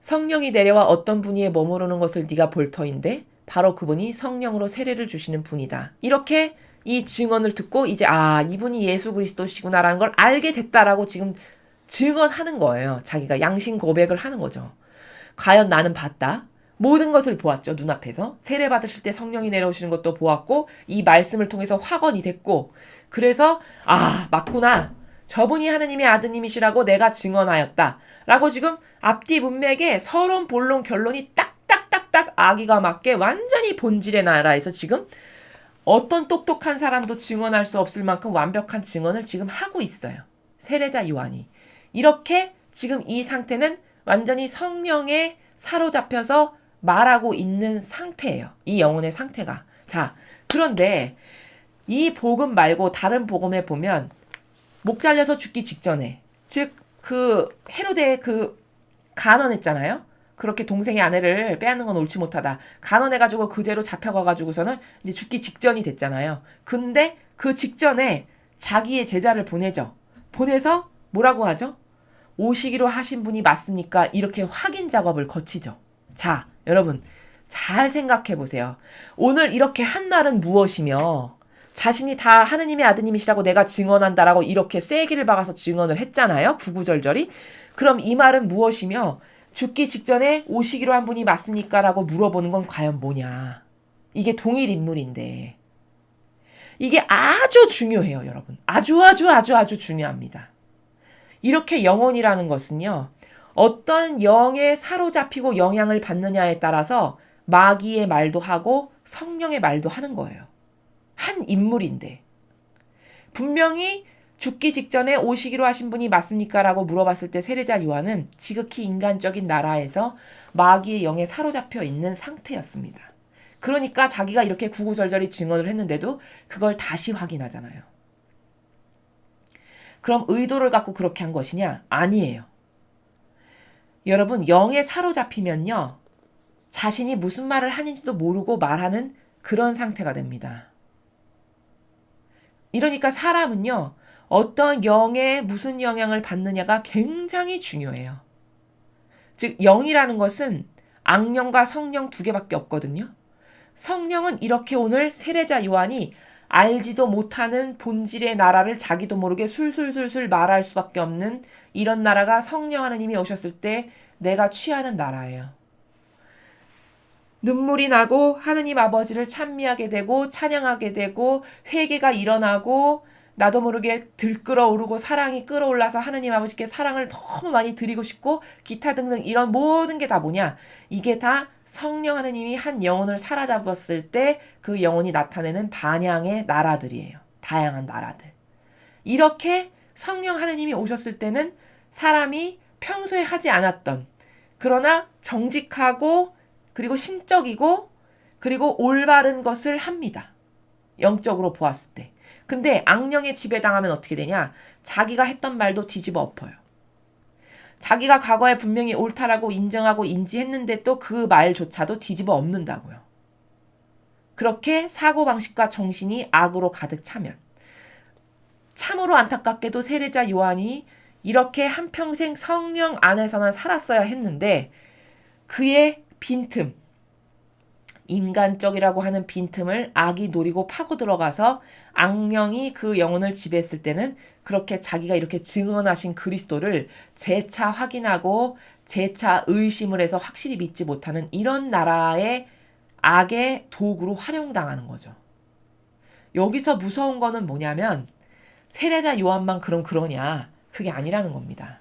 성령이 내려와 어떤 분이 머무르는 것을 네가 볼 터인데 바로 그분이 성령으로 세례를 주시는 분이다. 이렇게 이 증언을 듣고 이제 이분이 예수 그리스도시구나라는 걸 알게 됐다라고 지금 증언하는 거예요. 자기가 양심 고백을 하는 거죠. 과연 나는 봤다. 모든 것을 보았죠. 눈앞에서. 세례 받으실 때 성령이 내려오시는 것도 보았고 이 말씀을 통해서 확언이 됐고 그래서 맞구나. 저분이 하느님의 아드님이시라고 내가 증언하였다. 라고 지금 앞뒤 문맥에 서론 본론 결론이 딱딱딱딱 아기가 맞게 완전히 본질의 나라에서 지금 어떤 똑똑한 사람도 증언할 수 없을 만큼 완벽한 증언을 지금 하고 있어요. 세례자 요한이. 이렇게 지금 이 상태는 완전히 성령에 사로잡혀서 말하고 있는 상태예요. 이 영혼의 상태가. 자, 그런데 이 복음 말고 다른 복음에 보면 목 잘려서 죽기 직전에 즉 그 헤로데 간언했잖아요. 그렇게 동생의 아내를 빼앗는 건 옳지 못하다. 간언해가지고 그제로 잡혀가가지고서는 이제 죽기 직전이 됐잖아요. 근데 그 직전에 자기의 제자를 보내죠. 보내서 뭐라고 하죠? 오시기로 하신 분이 맞습니까? 이렇게 확인 작업을 거치죠. 자, 여러분 잘 생각해 보세요. 오늘 이렇게 한 날은 무엇이며 자신이 다 하느님의 아드님이시라고 내가 증언한다라고 이렇게 쐐기를 박아서 증언을 했잖아요. 구구절절히. 그럼 이 말은 무엇이며 죽기 직전에 오시기로 한 분이 맞습니까? 라고 물어보는 건 과연 뭐냐. 이게 동일 인물인데 이게 아주 중요해요. 여러분. 아주 중요합니다. 이렇게 영혼이라는 것은요. 어떤 영에 사로잡히고 영향을 받느냐에 따라서 마귀의 말도 하고 성령의 말도 하는 거예요. 한 인물인데 분명히 죽기 직전에 오시기로 하신 분이 맞습니까? 라고 물어봤을 때 세례자 요한은 지극히 인간적인 나라에서 마귀의 영에 사로잡혀 있는 상태였습니다. 그러니까 자기가 이렇게 구구절절히 증언을 했는데도 그걸 다시 확인하잖아요. 그럼 의도를 갖고 그렇게 한 것이냐? 아니에요. 여러분 영에 사로잡히면요. 자신이 무슨 말을 하는지도 모르고 말하는 그런 상태가 됩니다. 이러니까 사람은요. 어떤 영에 무슨 영향을 받느냐가 굉장히 중요해요. 즉 영이라는 것은 악령과 성령 2개밖에 없거든요. 성령은 이렇게 오늘 세례자 요한이 알지도 못하는 본질의 나라를 자기도 모르게 술술술술 말할 수밖에 없는 이런 나라가 성령 하느님이 오셨을 때 내가 취하는 나라예요. 눈물이 나고 하느님 아버지를 찬미하게 되고 찬양하게 되고 회개가 일어나고 나도 모르게 들끓어오르고 사랑이 끌어올라서 하느님 아버지께 사랑을 너무 많이 드리고 싶고 기타 등등 이런 모든 게 다 뭐냐? 이게 다 성령 하느님이 한 영혼을 사로잡았을 때 그 영혼이 나타내는 반향의 나라들이에요. 다양한 나라들. 이렇게 성령 하느님이 오셨을 때는 사람이 평소에 하지 않았던 그러나 정직하고 그리고 신적이고 그리고 올바른 것을 합니다. 영적으로 보았을 때. 근데 악령에 지배당하면 어떻게 되냐? 자기가 했던 말도 뒤집어 엎어요. 자기가 과거에 분명히 옳다라고 인정하고 인지했는데 또 그 말조차도 뒤집어 엎는다고요. 그렇게 사고방식과 정신이 악으로 가득 차면 참으로 안타깝게도 세례자 요한이 이렇게 한평생 성령 안에서만 살았어야 했는데 그의 빈틈, 인간적이라고 하는 빈틈을 악이 노리고 파고 들어가서 악령이 그 영혼을 지배했을 때는 그렇게 자기가 이렇게 증언하신 그리스도를 재차 확인하고 재차 의심을 해서 확실히 믿지 못하는 이런 나라의 악의 도구로 활용당하는 거죠. 여기서 무서운 거는 뭐냐면 세례자 요한만 그러냐? 그게 아니라는 겁니다.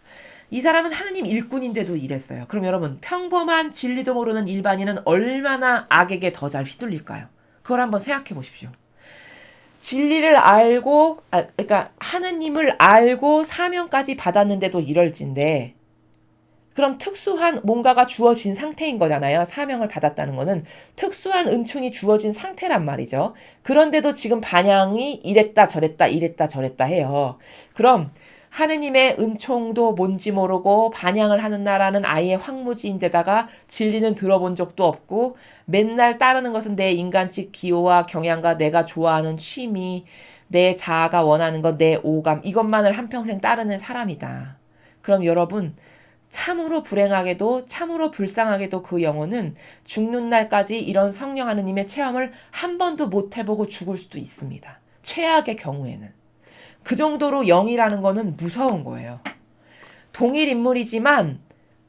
이 사람은 하느님 일꾼인데도 이랬어요. 그럼 여러분 평범한 진리도 모르는 일반인은 얼마나 악에게 더 잘 휘둘릴까요? 그걸 한번 생각해 보십시오. 진리를 알고 그러니까 하느님을 알고 사명까지 받았는데도 이럴진데 그럼 특수한 뭔가가 주어진 상태인 거잖아요. 사명을 받았다는 거는 특수한 은총이 주어진 상태란 말이죠. 그런데도 지금 반향이 이랬다 저랬다 해요. 그럼 하느님의 은총도 뭔지 모르고 반향을 하는 나라는 아예 황무지인데다가 진리는 들어본 적도 없고 맨날 따르는 것은 내 인간적 기호와 경향과 내가 좋아하는 취미, 내 자아가 원하는 것, 내 오감 이것만을 한평생 따르는 사람이다. 그럼 여러분 참으로 불행하게도 참으로 불쌍하게도 그 영혼은 죽는 날까지 이런 성령 하느님의 체험을 한 번도 못 해보고 죽을 수도 있습니다. 최악의 경우에는. 그 정도로 영이라는 거는 무서운 거예요. 동일 인물이지만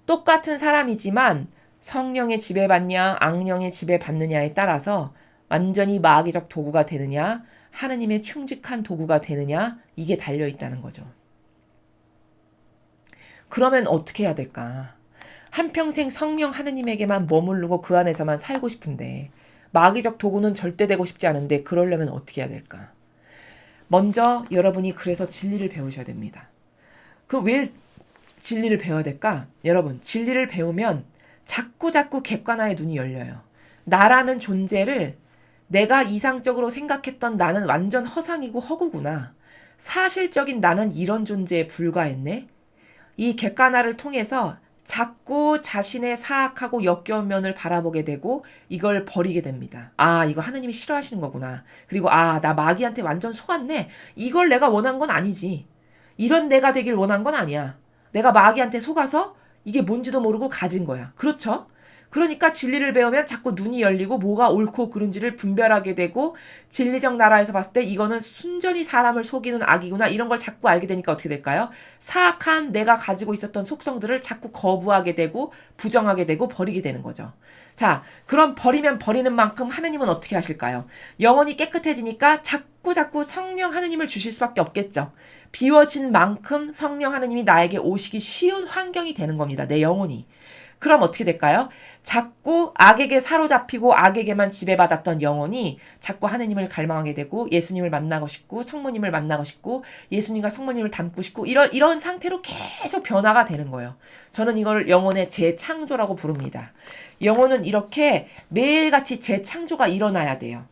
똑같은 사람이지만 성령의 지배받냐 악령의 지배받느냐에 따라서 완전히 마귀적 도구가 되느냐 하느님의 충직한 도구가 되느냐 이게 달려있다는 거죠. 그러면 어떻게 해야 될까? 한평생 성령 하느님에게만 머무르고 그 안에서만 살고 싶은데 마귀적 도구는 절대 되고 싶지 않은데 그러려면 어떻게 해야 될까? 먼저 여러분이 그래서 진리를 배우셔야 됩니다. 그 왜 진리를 배워야 될까? 여러분 진리를 배우면 자꾸 객관화의 눈이 열려요. 나라는 존재를 내가 이상적으로 생각했던 나는 완전 허상이고 허구구나. 사실적인 나는 이런 존재에 불과했네. 이 객관화를 통해서 자꾸 자신의 사악하고 역겨운 면을 바라보게 되고 이걸 버리게 됩니다. 아, 이거 하느님이 싫어하시는 거구나. 그리고 아, 나 마귀한테 완전 속았네. 이걸 내가 원한 건 아니지. 이런 내가 되길 원한 건 아니야. 내가 마귀한테 속아서 이게 뭔지도 모르고 가진 거야. 그렇죠? 그러니까 진리를 배우면 자꾸 눈이 열리고 뭐가 옳고 그른지를 분별하게 되고 진리적 나라에서 봤을 때 이거는 순전히 사람을 속이는 악이구나 이런 걸 자꾸 알게 되니까 어떻게 될까요? 사악한 내가 가지고 있었던 속성들을 자꾸 거부하게 되고 부정하게 되고 버리게 되는 거죠. 자, 그럼 버리면 버리는 만큼 하느님은 어떻게 하실까요? 영혼이 깨끗해지니까 자꾸 성령 하느님을 주실 수밖에 없겠죠. 비워진 만큼 성령 하느님이 나에게 오시기 쉬운 환경이 되는 겁니다. 내 영혼이. 그럼 어떻게 될까요? 자꾸 악에게 사로잡히고 악에게만 지배받았던 영혼이 자꾸 하느님을 갈망하게 되고 예수님을 만나고 싶고 성모님을 만나고 싶고 예수님과 성모님을 닮고 싶고 이런 상태로 계속 변화가 되는 거예요. 저는 이걸 영혼의 재창조라고 부릅니다. 영혼은 이렇게 매일같이 재창조가 일어나야 돼요.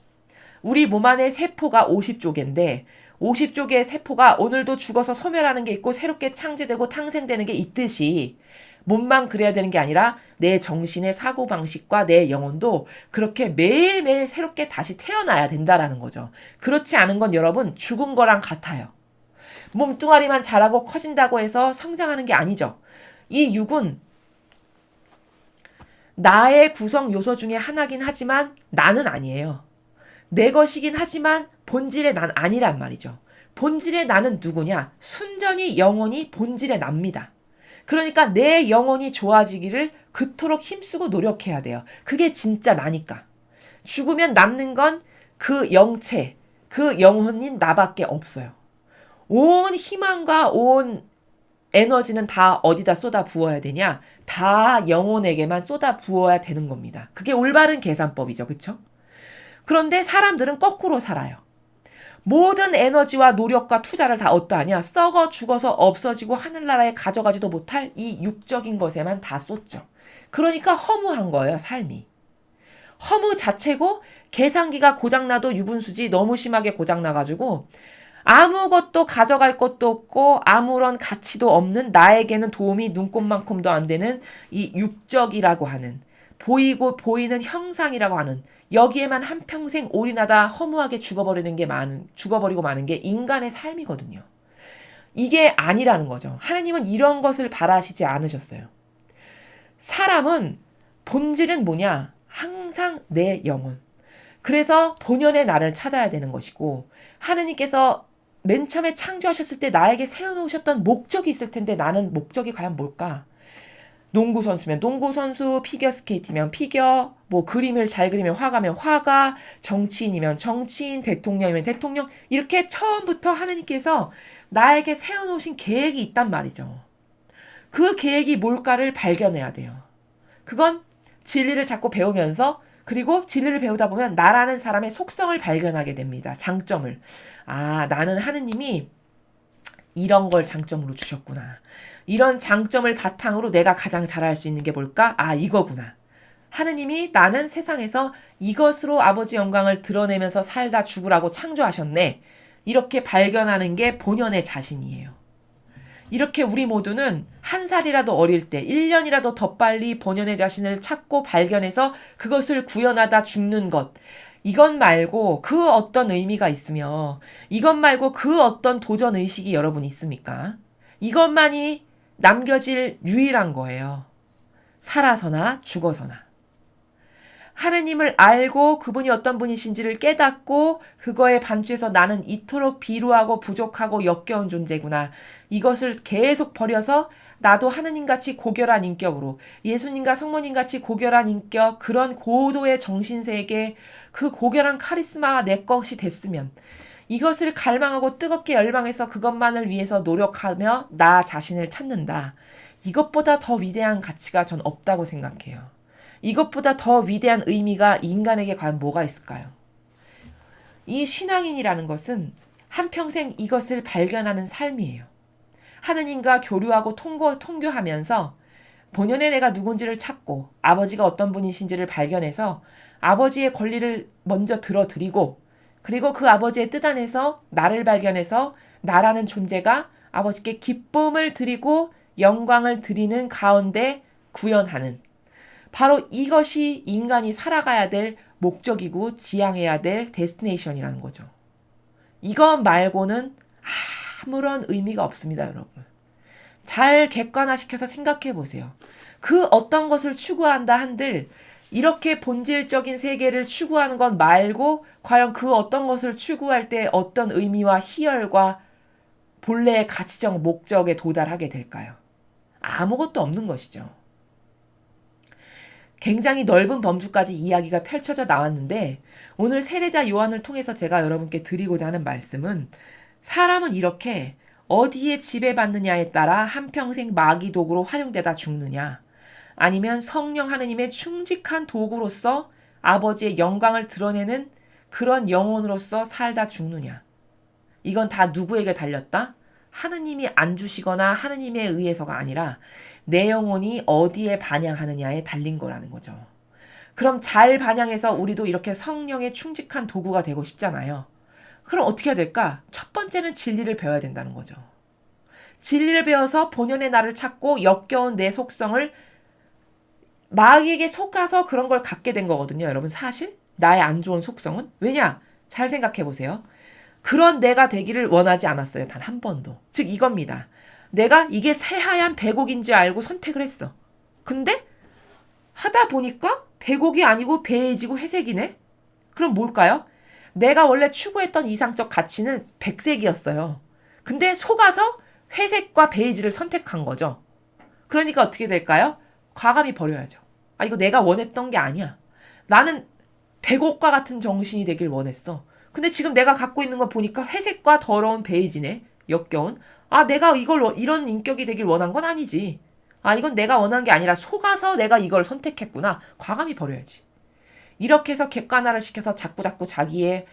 우리 몸 안에 세포가 50조개인데 50조개의 세포가 오늘도 죽어서 소멸하는 게 있고 새롭게 창제되고 탄생되는 게 있듯이 몸만 그래야 되는 게 아니라 내 정신의 사고방식과 내 영혼도 그렇게 매일매일 새롭게 다시 태어나야 된다라는 거죠. 그렇지 않은 건 여러분 죽은 거랑 같아요. 몸뚱아리만 자라고 커진다고 해서 성장하는 게 아니죠. 이 육은 나의 구성 요소 중에 하나긴 하지만 나는 아니에요. 내 것이긴 하지만 본질의 난 아니란 말이죠. 본질의 나는 누구냐? 순전히 영혼이 본질의 납니다. 그러니까 내 영혼이 좋아지기를 그토록 힘쓰고 노력해야 돼요. 그게 진짜 나니까. 죽으면 남는 건 그 영체, 그 영혼인 나밖에 없어요. 온 희망과 온 에너지는 다 어디다 쏟아 부어야 되냐? 다 영혼에게만 쏟아 부어야 되는 겁니다. 그게 올바른 계산법이죠. 그쵸? 그런데 사람들은 거꾸로 살아요. 모든 에너지와 노력과 투자를 다 어떠하냐? 썩어 죽어서 없어지고 하늘나라에 가져가지도 못할 이 육적인 것에만 다 쏟죠. 그러니까 허무한 거예요, 삶이. 허무 자체고 계산기가 고장나도 유분수지 너무 심하게 고장나가지고 아무것도 가져갈 것도 없고 아무런 가치도 없는 나에게는 도움이 눈꼽만큼도 안 되는 이 육적이라고 하는 보이는 형상이라고 하는 여기에만 한평생 올인하다 허무하게 죽어버리고 마는 게 인간의 삶이거든요. 이게 아니라는 거죠. 하나님은 이런 것을 바라시지 않으셨어요. 사람은 본질은 뭐냐? 항상 내 영혼. 그래서 본연의 나를 찾아야 되는 것이고, 하느님께서 맨 처음에 창조하셨을 때 나에게 세워놓으셨던 목적이 있을 텐데 나는 목적이 과연 뭘까? 농구 선수면 농구 선수, 피겨 스케이트면 피겨, 뭐 그림을 잘 그리면 화가면 화가, 정치인이면 정치인, 대통령이면 대통령, 이렇게 처음부터 하느님께서 나에게 세워놓으신 계획이 있단 말이죠. 그 계획이 뭘까를 발견해야 돼요. 그건 진리를 자꾸 배우면서, 그리고 진리를 배우다 보면 나라는 사람의 속성을 발견하게 됩니다. 장점을. 아, 나는 하느님이 이런 걸 장점으로 주셨구나. 이런 장점을 바탕으로 내가 가장 잘할 수 있는 게 뭘까? 아, 이거구나. 하느님이 나는 세상에서 이것으로 아버지 영광을 드러내면서 살다 죽으라고 창조하셨네. 이렇게 발견하는 게 본연의 자신이에요. 이렇게 우리 모두는 한 살이라도 어릴 때, 1년이라도 더 빨리 본연의 자신을 찾고 발견해서 그것을 구현하다 죽는 것. 이것 말고 그 어떤 의미가 있으며, 이것 말고 그 어떤 도전 의식이 여러분 있습니까? 이것만이 남겨질 유일한 거예요. 살아서나 죽어서나. 하느님을 알고 그분이 어떤 분이신지를 깨닫고 그거에 반주해서 나는 이토록 비루하고 부족하고 역겨운 존재구나. 이것을 계속 버려서 나도 하느님같이 고결한 인격으로, 예수님과 성모님같이 고결한 인격, 그런 고도의 정신세계, 그 고결한 카리스마가 내 것이 됐으면, 이것을 갈망하고 뜨겁게 열망해서 그것만을 위해서 노력하며 나 자신을 찾는다. 이것보다 더 위대한 가치가 전 없다고 생각해요. 이것보다 더 위대한 의미가 인간에게 과연 뭐가 있을까요? 이 신앙인이라는 것은 한평생 이것을 발견하는 삶이에요. 하느님과 교류하고 통교하면서 본연의 내가 누군지를 찾고 아버지가 어떤 분이신지를 발견해서 아버지의 권리를 먼저 들어드리고, 그리고 그 아버지의 뜻 안에서 나를 발견해서 나라는 존재가 아버지께 기쁨을 드리고 영광을 드리는 가운데 구현하는, 바로 이것이 인간이 살아가야 될 목적이고 지향해야 될 데스티네이션이라는 거죠. 이것 말고는 아무런 의미가 없습니다, 여러분. 잘 객관화시켜서 생각해 보세요. 그 어떤 것을 추구한다 한들 이렇게 본질적인 세계를 추구하는 것 말고 과연 그 어떤 것을 추구할 때 어떤 의미와 희열과 본래의 가치적 목적에 도달하게 될까요? 아무것도 없는 것이죠. 굉장히 넓은 범주까지 이야기가 펼쳐져 나왔는데, 오늘 세례자 요한을 통해서 제가 여러분께 드리고자 하는 말씀은, 사람은 이렇게 어디에 지배받느냐에 따라 한평생 마귀 도구로 활용되다 죽느냐, 아니면 성령 하느님의 충직한 도구로서 아버지의 영광을 드러내는 그런 영혼으로서 살다 죽느냐. 이건 다 누구에게 달렸다? 하느님이 안 주시거나 하느님에 의해서가 아니라 내 영혼이 어디에 반향하느냐에 달린 거라는 거죠. 그럼 잘 반향해서 우리도 이렇게 성령의 충직한 도구가 되고 싶잖아요. 그럼 어떻게 해야 될까? 첫 번째는 진리를 배워야 된다는 거죠. 진리를 배워서 본연의 나를 찾고 역겨운 내 속성을, 마귀에게 속아서 그런 걸 갖게 된 거거든요. 여러분, 사실 나의 안 좋은 속성은 왜냐? 잘 생각해 보세요. 그런 내가 되기를 원하지 않았어요. 단 한 번도. 즉 이겁니다. 내가 이게 새하얀 백옥인지 알고 선택을 했어. 근데 하다 보니까 백옥이 아니고 베이지고 회색이네? 그럼 뭘까요? 내가 원래 추구했던 이상적 가치는 백색이었어요. 근데 속아서 회색과 베이지를 선택한 거죠. 그러니까 어떻게 될까요? 과감히 버려야죠. 아, 이거 내가 원했던 게 아니야. 나는 백옥과 같은 정신이 되길 원했어. 근데 지금 내가 갖고 있는 거 보니까 회색과 더러운 베이지네. 역겨운. 아, 내가 이런 인격이 되길 원한 건 아니지. 아, 이건 내가 원한 게 아니라 속아서 내가 이걸 선택했구나. 과감히 버려야지. 이렇게 해서 객관화를 시켜서 자꾸자꾸 자기의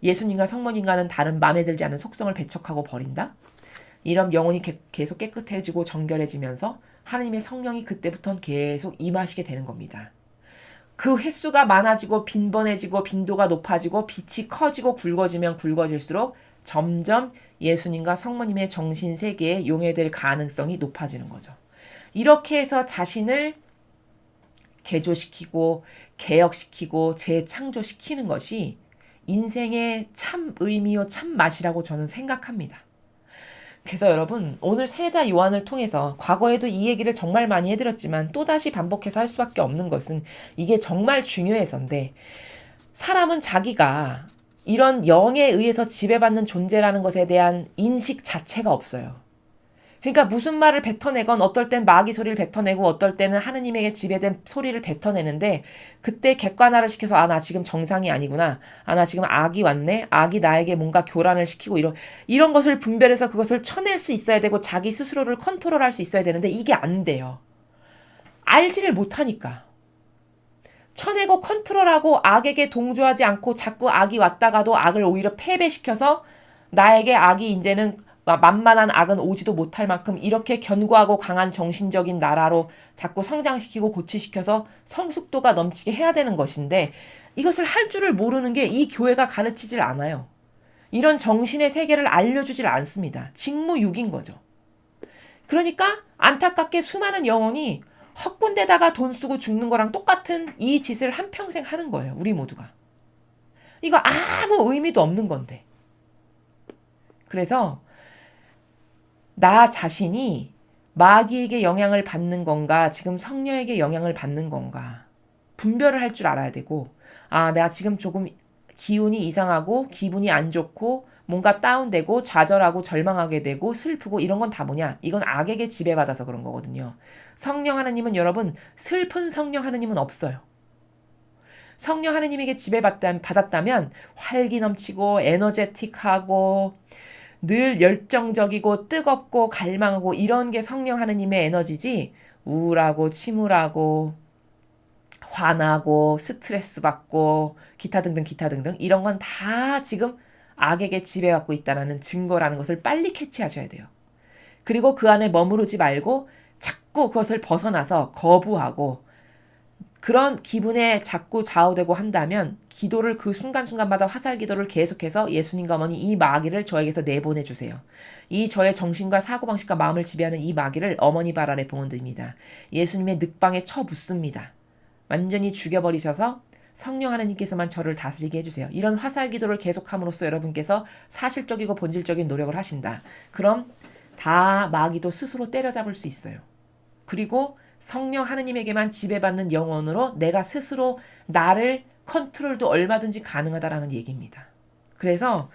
예수님과 성모님과는 다른 마음에 들지 않은 속성을 배척하고 버린다? 이런 영혼이 계속 깨끗해지고 정결해지면서 하나님의 성령이 그때부터는 계속 임하시게 되는 겁니다. 그 횟수가 많아지고 빈번해지고 빈도가 높아지고 빛이 커지고 굵어지면 굵어질수록 점점 예수님과 성모님의 정신세계에 용해될 가능성이 높아지는 거죠. 이렇게 해서 자신을 개조시키고 개혁시키고 재창조시키는 것이 인생의 참 의미요 참 맛이라고 저는 생각합니다. 그래서 여러분, 오늘 세자 요한을 통해서 과거에도 이 얘기를 정말 많이 해드렸지만 또다시 반복해서 할 수밖에 없는 것은 이게 정말 중요해서인데, 사람은 자기가 이런 영에 의해서 지배받는 존재라는 것에 대한 인식 자체가 없어요. 그러니까 무슨 말을 뱉어내건 어떨 땐 마귀 소리를 뱉어내고 어떨 때는 하느님에게 지배된 소리를 뱉어내는데, 그때 객관화를 시켜서 아, 나 지금 정상이 아니구나. 아, 나 지금 악이 왔네. 악이 나에게 뭔가 교란을 시키고 이런 것을 분별해서 그것을 쳐낼 수 있어야 되고 자기 스스로를 컨트롤할 수 있어야 되는데 이게 안 돼요. 알지를 못하니까. 쳐내고 컨트롤하고 악에게 동조하지 않고 자꾸 악이 왔다가도 악을 오히려 패배시켜서 나에게 악이 이제는 만만한 악은 오지도 못할 만큼 이렇게 견고하고 강한 정신적인 나라로 자꾸 성장시키고 고치시켜서 성숙도가 넘치게 해야 되는 것인데, 이것을 할 줄을 모르는 게 이 교회가 가르치질 않아요. 이런 정신의 세계를 알려주질 않습니다. 직무유기인 거죠. 그러니까 안타깝게 수많은 영혼이 헛군데다가 돈 쓰고 죽는 거랑 똑같은 이 짓을 한평생 하는 거예요. 우리 모두가. 이거 아무 의미도 없는 건데. 그래서 나 자신이 마귀에게 영향을 받는 건가, 지금 성령에게 영향을 받는 건가, 분별을 할 줄 알아야 되고, 아, 내가 지금 조금 기운이 이상하고, 기분이 안 좋고, 뭔가 다운되고, 좌절하고, 절망하게 되고, 슬프고, 이런 건 다 뭐냐? 이건 악에게 지배받아서 그런 거거든요. 성령 하나님은 여러분, 슬픈 성령 하나님은 없어요. 성령 하나님에게 지배받았다면, 활기 넘치고, 에너제틱하고, 늘 열정적이고 뜨겁고 갈망하고 이런 게 성령 하느님의 에너지지, 우울하고 침울하고 화나고 스트레스 받고 기타 등등 기타 등등 이런 건 다 지금 악에게 지배받고 있다는 증거라는 것을 빨리 캐치하셔야 돼요. 그리고 그 안에 머무르지 말고 자꾸 그것을 벗어나서 거부하고 그런 기분에 자꾸 좌우되고 한다면 기도를 그 순간순간마다 화살 기도를 계속해서 예수님과 어머니 이 마귀를 저에게서 내보내주세요. 이 저의 정신과 사고방식과 마음을 지배하는 이 마귀를 어머니 발 아래 봉헌드립니다. 예수님의 늑방에 쳐붓습니다. 완전히 죽여버리셔서 성령 하나님께서만 저를 다스리게 해주세요. 이런 화살 기도를 계속함으로써 여러분께서 사실적이고 본질적인 노력을 하신다. 그럼 다 마귀도 스스로 때려잡을 수 있어요. 그리고 성령 하느님에게만 지배받는 영혼으로 내가 스스로 나를 컨트롤도 얼마든지 가능하다라는 얘기입니다. 그래서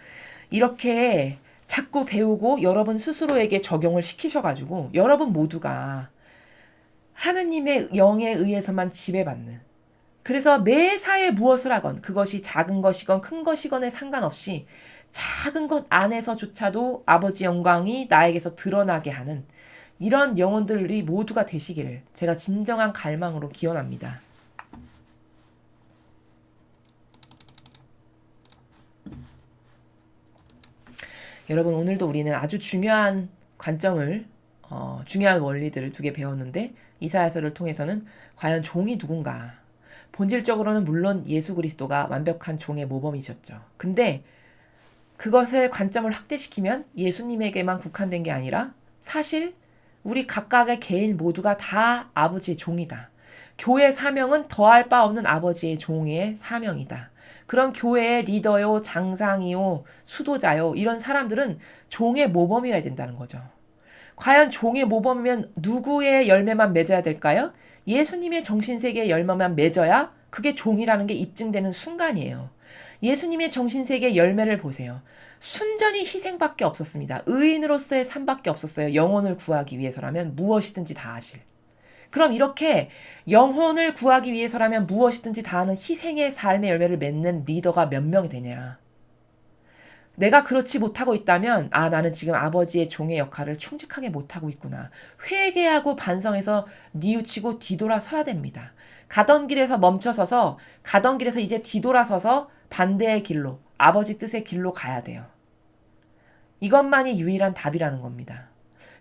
이렇게 자꾸 배우고 여러분 스스로에게 적용을 시키셔가지고 여러분 모두가 하느님의 영에 의해서만 지배받는, 그래서 매사에 무엇을 하건 그것이 작은 것이건 큰 것이건에 상관없이 작은 것 안에서조차도 아버지 영광이 나에게서 드러나게 하는 이런 영혼들이 모두가 되시기를 제가 진정한 갈망으로 기원합니다. 여러분, 오늘도 우리는 아주 중요한 관점을 중요한 원리들을 2개 배웠는데, 이사야서를 통해서는 과연 종이 누군가, 본질적으로는 물론 예수 그리스도가 완벽한 종의 모범이셨죠. 근데 그것의 관점을 확대시키면 예수님에게만 국한된 게 아니라 사실 우리 각각의 개인 모두가 다 아버지의 종이다. 교회 사명은 더할 바 없는 아버지의 종의 사명이다. 그럼 교회의 리더요, 장상이요, 수도자요, 이런 사람들은 종의 모범이어야 된다는 거죠. 과연 종의 모범이면 누구의 열매만 맺어야 될까요? 예수님의 정신세계의 열매만 맺어야 그게 종이라는 게 입증되는 순간이에요. 예수님의 정신세계의 열매를 보세요. 순전히 희생밖에 없었습니다. 의인으로서의 삶밖에 없었어요. 영혼을 구하기 위해서라면 무엇이든지 다 하실. 그럼 이렇게 영혼을 구하기 위해서라면 무엇이든지 다 하는 희생의 삶의 열매를 맺는 리더가 몇 명이 되냐. 내가 그렇지 못하고 있다면 아, 나는 지금 아버지의 종의 역할을 충직하게 못하고 있구나. 회개하고 반성해서 뉘우치고 뒤돌아서야 됩니다. 가던 길에서 멈춰서서 가던 길에서 이제 뒤돌아서서 반대의 길로, 아버지 뜻의 길로 가야 돼요. 이것만이 유일한 답이라는 겁니다.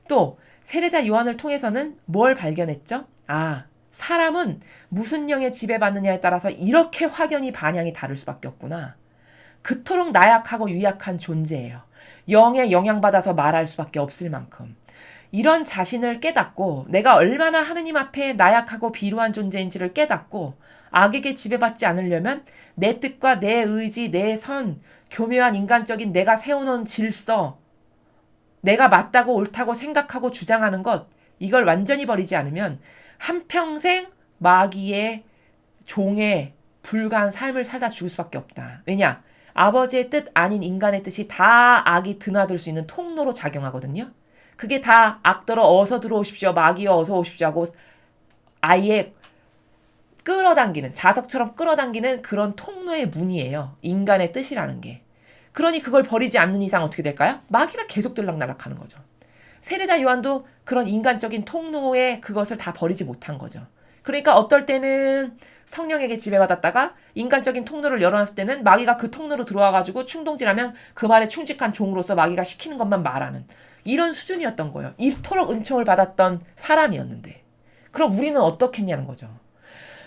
또 세례자 요한을 통해서는 뭘 발견했죠? 아, 사람은 무슨 영에 지배받느냐에 따라서 이렇게 확연히 반향이 다를 수밖에 없구나. 그토록 나약하고 유약한 존재예요. 영에 영향받아서 말할 수밖에 없을 만큼. 이런 자신을 깨닫고 내가 얼마나 하느님 앞에 나약하고 비루한 존재인지를 깨닫고 악에게 지배받지 않으려면 내 뜻과 내 의지, 내 선, 교묘한 인간적인 내가 세워놓은 질서, 내가 맞다고 옳다고 생각하고 주장하는 것, 이걸 완전히 버리지 않으면 한평생 마귀의 종에 불과한 삶을 살다 죽을 수밖에 없다. 왜냐? 아버지의 뜻 아닌 인간의 뜻이 다 악이 드나들 수 있는 통로로 작용하거든요. 그게 다 악더러 어서 들어오십시오. 마귀여 어서 오십시오 하고 아예 끌어당기는, 자석처럼 끌어당기는 그런 통로의 문이에요. 인간의 뜻이라는 게. 그러니 그걸 버리지 않는 이상 어떻게 될까요? 마귀가 계속 들락날락하는 거죠. 세례자 요한도 그런 인간적인 통로에 그것을 다 버리지 못한 거죠. 그러니까 어떨 때는 성령에게 지배받았다가 인간적인 통로를 열어놨을 때는 마귀가 그 통로로 들어와가지고 충동질하면 그 말에 충직한 종으로서 마귀가 시키는 것만 말하는 이런 수준이었던 거예요. 이토록 은총을 받았던 사람이었는데. 그럼 우리는 어떻겠냐는 거죠.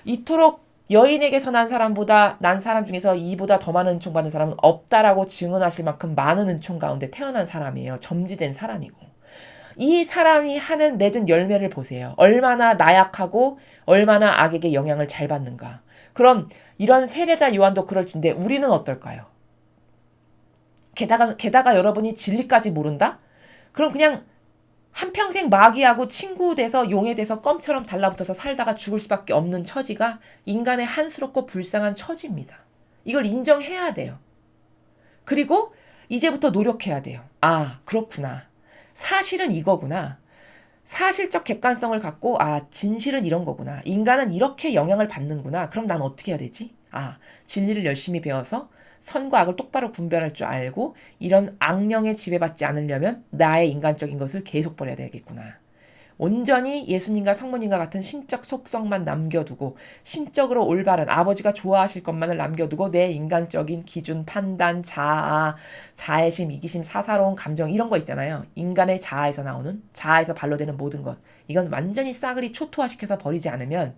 이토록 여인에게서 난 사람보다 난 사람 중에서 이보다 더 많은 은총 받은 사람은 없다라고 증언하실 만큼 많은 은총 가운데 태어난 사람이에요. 점지된 사람이고. 이 사람이 하는 맺은 열매를 보세요. 얼마나 나약하고 얼마나 악에게 영향을 잘 받는가. 그럼 이런 세례자 요한도 그럴진데 우리는 어떨까요? 게다가 여러분이 진리까지 모른다? 그럼 그냥 한평생 마귀하고 친구 돼서 용에 돼서 껌처럼 달라붙어서 살다가 죽을 수밖에 없는 처지가 인간의 한스럽고 불쌍한 처지입니다. 이걸 인정해야 돼요. 그리고 이제부터 노력해야 돼요. 아, 그렇구나. 사실은 이거구나. 사실적 객관성을 갖고 진실은 이런 거구나. 인간은 이렇게 영향을 받는구나. 그럼 난 어떻게 해야 되지? 진리를 열심히 배워서 선과 악을 똑바로 분별할 줄 알고 이런 악령에 지배받지 않으려면 나의 인간적인 것을 계속 버려야 되겠구나. 온전히 예수님과 성모님과 같은 신적 속성만 남겨두고 신적으로 올바른 아버지가 좋아하실 것만을 남겨두고 내 인간적인 기준, 판단, 자아, 자애심, 이기심, 사사로운 감정 이런 거 있잖아요. 인간의 자아에서 나오는 자아에서 반로되는 모든 것. 이건 완전히 싸그리 초토화시켜서 버리지 않으면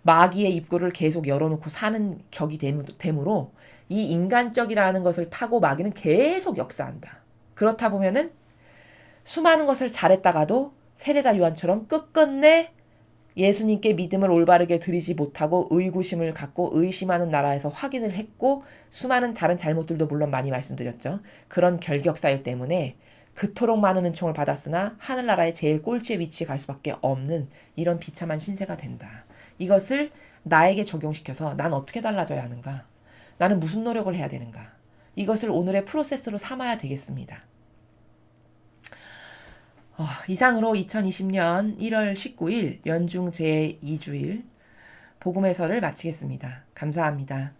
마귀의 입구를 계속 열어놓고 사는 격이 되므로 이 인간적이라는 것을 타고 마귀는 계속 역사한다. 그렇다 보면은 수많은 것을 잘했다가도 세례자 요한처럼 끝끝내 예수님께 믿음을 올바르게 드리지 못하고 의구심을 갖고 의심하는 나라에서 확인을 했고 수많은 다른 잘못들도 물론 많이 말씀드렸죠. 그런 결격사유 때문에 그토록 많은 은총을 받았으나 하늘나라의 제일 꼴찌에 위치해 갈 수밖에 없는 이런 비참한 신세가 된다. 이것을 나에게 적용시켜서 난 어떻게 달라져야 하는가? 나는 무슨 노력을 해야 되는가? 이것을 오늘의 프로세스로 삼아야 되겠습니다. 이상으로 2020년 1월 19일 연중 제2주일 복음해설을 마치겠습니다. 감사합니다.